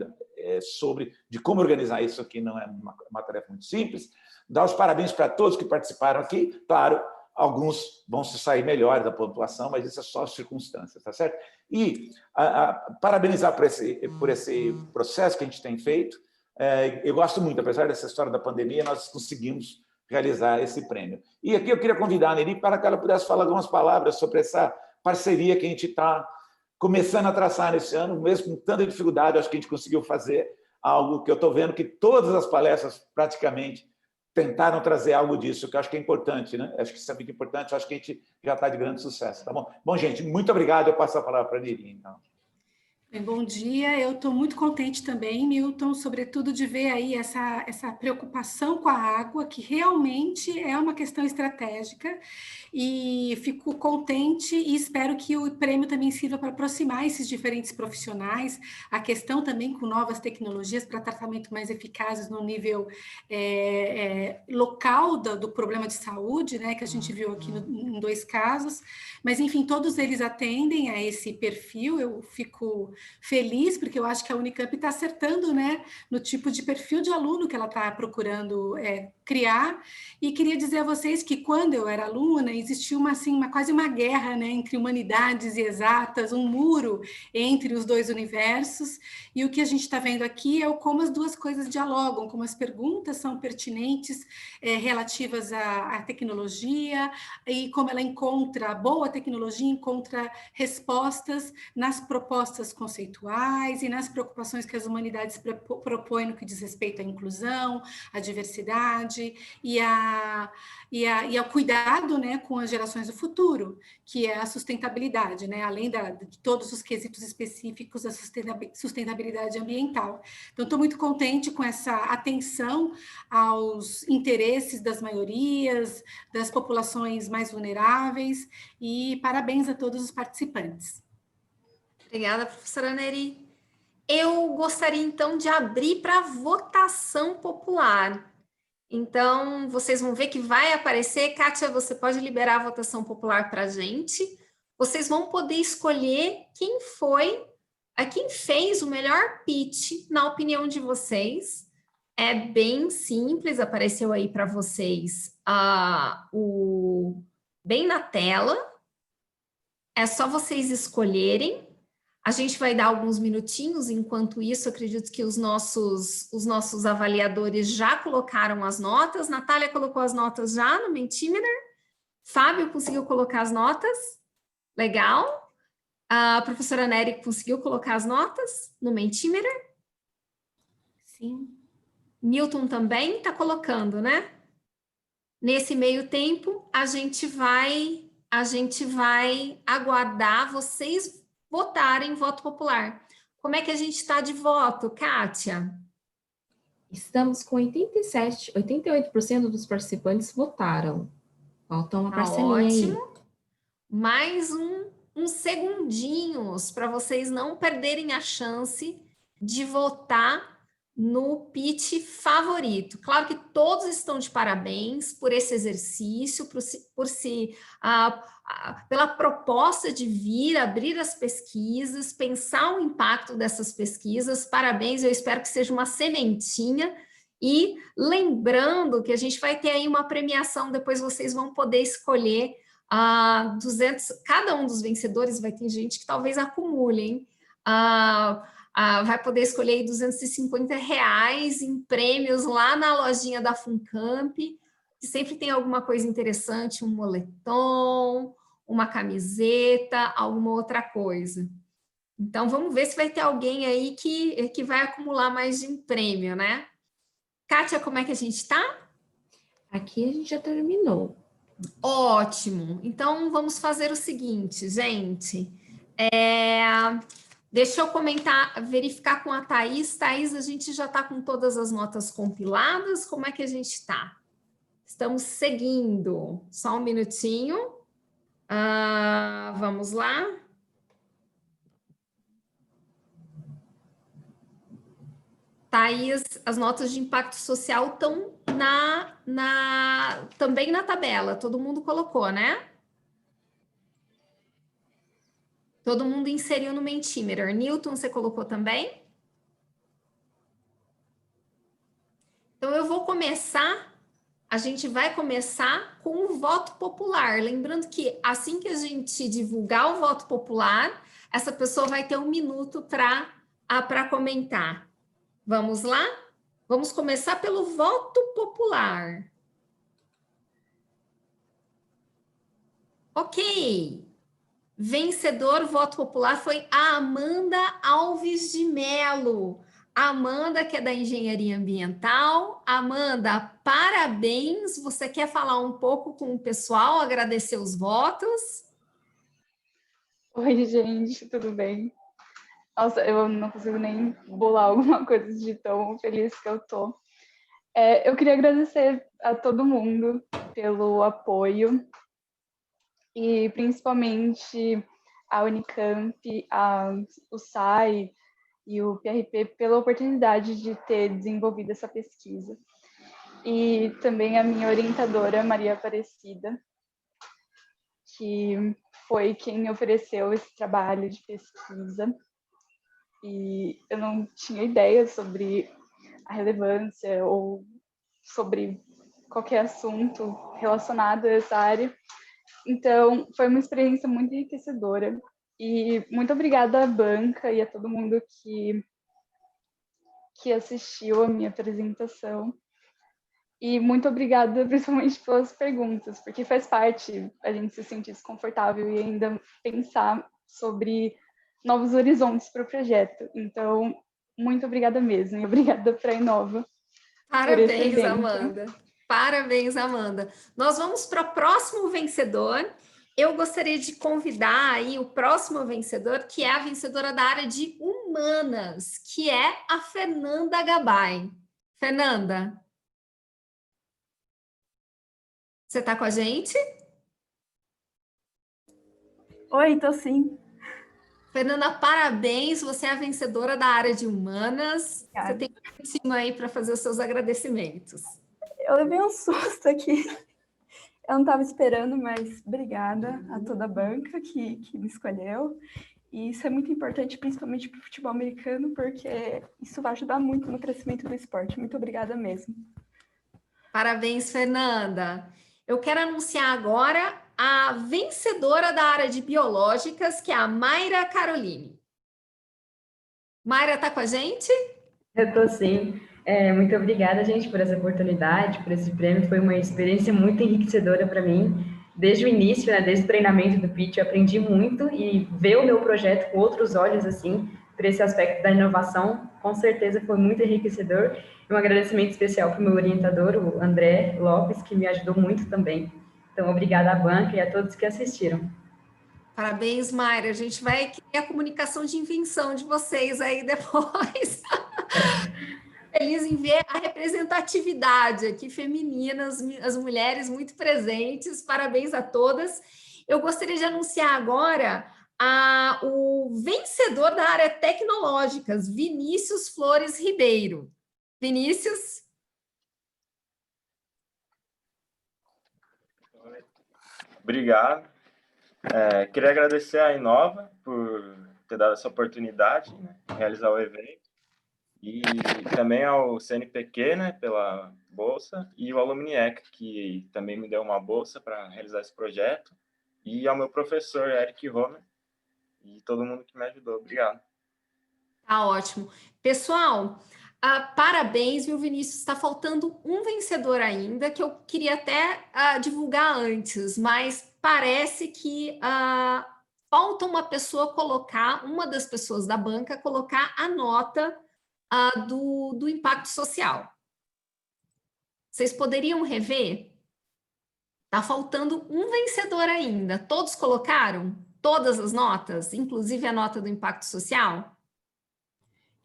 D: de como organizar isso aqui, não é uma tarefa muito simples. Dar os parabéns para todos que participaram aqui. Claro, alguns vão se sair melhor da pontuação, mas isso é só circunstâncias, tá certo? E parabenizar por esse processo que a gente tem feito. Eu gosto muito, apesar dessa história da pandemia, nós conseguimos realizar esse prêmio. E aqui eu queria convidar a Neri para que ela pudesse falar algumas palavras sobre essa parceria que a gente está começando a traçar nesse ano, mesmo com tanta dificuldade, acho que a gente conseguiu fazer algo que eu estou vendo que todas as palestras praticamente tentaram trazer algo disso, que eu acho que é importante, né? Acho que isso é muito importante, acho que a gente já está de grande sucesso, tá bom? Bom, gente, muito obrigado, eu passo a palavra para a Neri, então.
E: Bom dia, eu estou muito contente também, Milton, sobretudo de ver aí essa preocupação com a água, que realmente é uma questão estratégica, e fico contente e espero que o prêmio também sirva para aproximar esses diferentes profissionais, a questão também com novas tecnologias para tratamento mais eficazes no nível local do problema de saúde, né, que a gente viu aqui em 2 casos, mas enfim, todos eles atendem a esse perfil, eu fico feliz, porque eu acho que a Unicamp está acertando, né, no tipo de perfil de aluno que ela está procurando criar, e queria dizer a vocês que quando eu era aluna, existia quase uma guerra, né, entre humanidades e exatas, um muro entre os dois universos, e o que a gente está vendo aqui é como as duas coisas dialogam, como as perguntas são pertinentes relativas à tecnologia, e como ela encontra, boa tecnologia encontra respostas nas propostas conceituais e nas preocupações que as humanidades propõem no que diz respeito à inclusão, à diversidade e ao cuidado, né, com as gerações do futuro, que é a sustentabilidade, né, além de todos os quesitos específicos da sustentabilidade ambiental. Então, estou muito contente com essa atenção aos interesses das maiorias, das populações mais vulneráveis, e parabéns a todos os participantes.
A: Obrigada, professora Neri. Eu gostaria, então, de abrir para votação popular. Então, vocês vão ver que vai aparecer. Kátia, você pode liberar a votação popular para a gente. Vocês vão poder escolher quem fez o melhor pitch, na opinião de vocês. É bem simples, apareceu aí para vocês bem na tela. É só vocês escolherem. A gente vai dar alguns minutinhos, enquanto isso, acredito que os nossos avaliadores já colocaram as notas. Natália colocou as notas já no Mentimeter. Fábio conseguiu colocar as notas. Legal. A professora Neri conseguiu colocar as notas no Mentimeter.
E: Sim.
A: Milton também está colocando, né? Nesse meio tempo, a gente vai aguardar vocês votarem voto popular. Como é que a gente está de voto, Kátia?
O: Estamos com 88% dos participantes votaram. Falta uma parcelinha aí.
A: Ótimo. Mais uns segundinhos para vocês não perderem a chance de votar no pitch favorito. Claro que todos estão de parabéns por esse exercício, pela proposta de vir abrir as pesquisas, pensar o impacto dessas pesquisas. Parabéns, eu espero que seja uma sementinha. E lembrando que a gente vai ter aí uma premiação, depois vocês vão poder escolher 200, cada um dos vencedores vai ter gente que talvez acumule, hein? Vai poder escolher aí R$250 em prêmios lá na lojinha da Funcamp, que sempre tem alguma coisa interessante, um moletom, uma camiseta, alguma outra coisa. Então, vamos ver se vai ter alguém aí que vai acumular mais de um prêmio, né? Kátia, como é que a gente está?
O: Aqui a gente já terminou.
A: Ótimo. Então, vamos fazer o seguinte, gente. Deixa eu verificar com a Thaís. Thaís, a gente já está com todas as notas compiladas? Como é que a gente está? Estamos seguindo. Só um minutinho. Vamos lá. Thaís, as notas de impacto social estão também na tabela. Todo mundo colocou, né? Todo mundo inseriu no Mentimeter. Newton, você colocou também? Então, a gente vai começar com o voto popular. Lembrando que assim que a gente divulgar o voto popular, essa pessoa vai ter 1 minuto para comentar. Vamos lá? Vamos começar pelo voto popular. Ok. Vencedor, voto popular, foi a Amanda Alves de Melo. A Amanda, que é da Engenharia Ambiental. Amanda, parabéns. Você quer falar um pouco com o pessoal, agradecer os votos?
H: Oi, gente, tudo bem? Nossa, eu não consigo nem bolar alguma coisa de tão feliz que eu tô. Eu queria agradecer a todo mundo pelo apoio e principalmente a Unicamp, o SAI e o PRP pela oportunidade de ter desenvolvido essa pesquisa. E também a minha orientadora, Maria Aparecida, que foi quem ofereceu esse trabalho de pesquisa. E eu não tinha ideia sobre a relevância ou sobre qualquer assunto relacionado a essa área. Então, foi uma experiência muito enriquecedora. E muito obrigada à banca e a todo mundo que assistiu a minha apresentação. E muito obrigada, principalmente, pelas perguntas, porque faz parte a gente se sentir desconfortável e ainda pensar sobre novos horizontes para o projeto. Então, muito obrigada mesmo. E obrigada para a Inova.
A: Parabéns, Amanda. Parabéns, Amanda. Nós vamos para o próximo vencedor. Eu gostaria de convidar aí o próximo vencedor, que é a vencedora da área de humanas, que é a Fernanda Gabay. Fernanda, você está com a gente?
I: Oi, tô sim.
A: Fernanda, parabéns, você é a vencedora da área de humanas. Você tem um minutinho aí para fazer os seus agradecimentos.
I: Eu levei um susto aqui. Eu não estava esperando, mas obrigada a toda a banca que me escolheu. E isso é muito importante, principalmente para o futebol americano, porque isso vai ajudar muito no crescimento do esporte. Muito obrigada mesmo.
A: Parabéns, Fernanda. Eu quero anunciar agora a vencedora da área de biológicas, que é a Mayra Caroline. Mayra, está com a gente?
K: Eu estou sim. Muito obrigada, gente, por essa oportunidade, por esse prêmio. Foi uma experiência muito enriquecedora para mim. Desde o início, né, desde o treinamento do pitch, eu aprendi muito e ver o meu projeto com outros olhos, assim, por esse aspecto da inovação, com certeza foi muito enriquecedor. Um agradecimento especial para o meu orientador, o André Lopes, que me ajudou muito também. Então, obrigada à banca e a todos que assistiram.
A: Parabéns, Mayra. A gente vai criar a comunicação de invenção de vocês aí depois. Feliz em ver a representatividade aqui feminina, as mulheres muito presentes. Parabéns a todas. Eu gostaria de anunciar agora o vencedor da área tecnológicas, Vinícius Flores Ribeiro. Vinícius?
L: Obrigado. Queria agradecer à Inova por ter dado essa oportunidade, né, de realizar o evento. E também ao CNPq, né, pela bolsa, e ao Alumniec, que também me deu uma bolsa para realizar esse projeto, e ao meu professor, Eric Homer, e todo mundo que me ajudou. Obrigado.
A: Tá ótimo. Pessoal, parabéns, viu, Vinícius? Está faltando um vencedor ainda, que eu queria até divulgar antes, mas parece que falta uma pessoa colocar, uma das pessoas da banca, colocar a nota do impacto social. Vocês poderiam rever? Tá faltando um vencedor ainda. Todos colocaram? Todas as notas? Inclusive a nota do impacto social?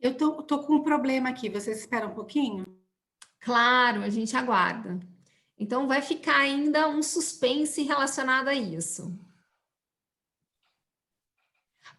E: Eu tô com um problema aqui. Vocês esperam um pouquinho?
A: Claro, a gente aguarda. Então vai ficar ainda um suspense relacionado a isso.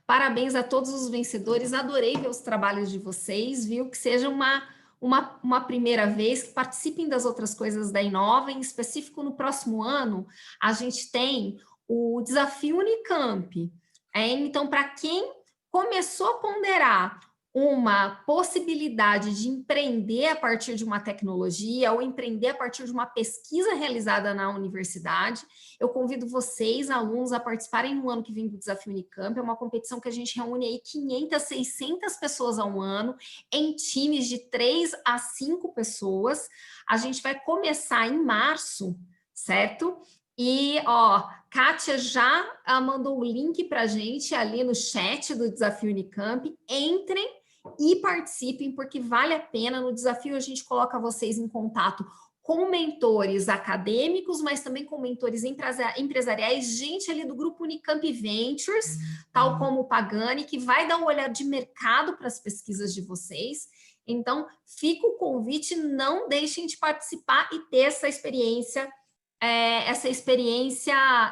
A: Parabéns a todos os vencedores, adorei ver os trabalhos de vocês, viu? Que seja uma primeira vez, que participem das outras coisas da Inova, em específico no próximo ano, a gente tem o desafio Unicamp. Então, para quem começou a ponderar uma possibilidade de empreender a partir de uma tecnologia ou empreender a partir de uma pesquisa realizada na universidade, eu convido vocês, alunos, a participarem no ano que vem do Desafio Unicamp. É uma competição que a gente reúne aí 500, 600 pessoas ao ano, em times de 3 a 5 pessoas. A gente vai começar em março, certo? E, Kátia já mandou o link para a gente ali no chat do Desafio Unicamp. Entrem e participem, porque vale a pena. No desafio, a gente coloca vocês em contato com mentores acadêmicos, mas também com mentores empresariais, gente ali do grupo Unicamp Ventures, tal como o Pagani, que vai dar uma olhada de mercado para as pesquisas de vocês. Então, fica o convite, não deixem de participar e ter essa experiência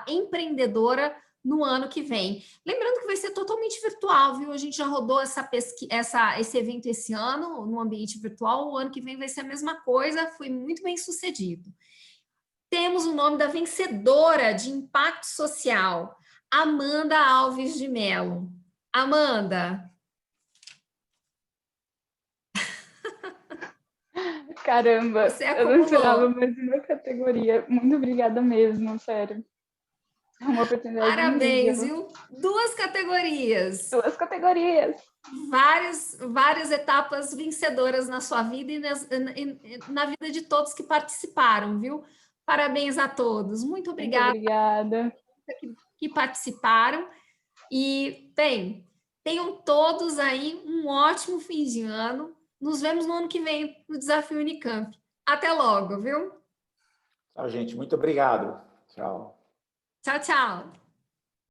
A: empreendedora no ano que vem. Lembrando que vai ser totalmente virtual, viu? A gente já rodou esse evento esse ano no ambiente virtual, o ano que vem vai ser a mesma coisa, foi muito bem sucedido. Temos o nome da vencedora de impacto social, Amanda Alves de Mello. Amanda.
H: Caramba, eu não esperava mais uma categoria. Muito obrigada mesmo, sério. É uma oportunidade
A: Parabéns,
H: incrível.
A: viu? 2 categorias.
H: 2 categorias.
A: Várias etapas vencedoras na sua vida e na vida de todos que participaram, viu? Parabéns a todos. Muito obrigada.
H: Muito obrigada.
A: Que participaram. E, bem, tenham todos aí um ótimo fim de ano. Nos vemos no ano que vem no Desafio Unicamp. Até logo, viu?
D: Tchau, gente. Muito obrigado. Tchau.
A: Tchau, tchau.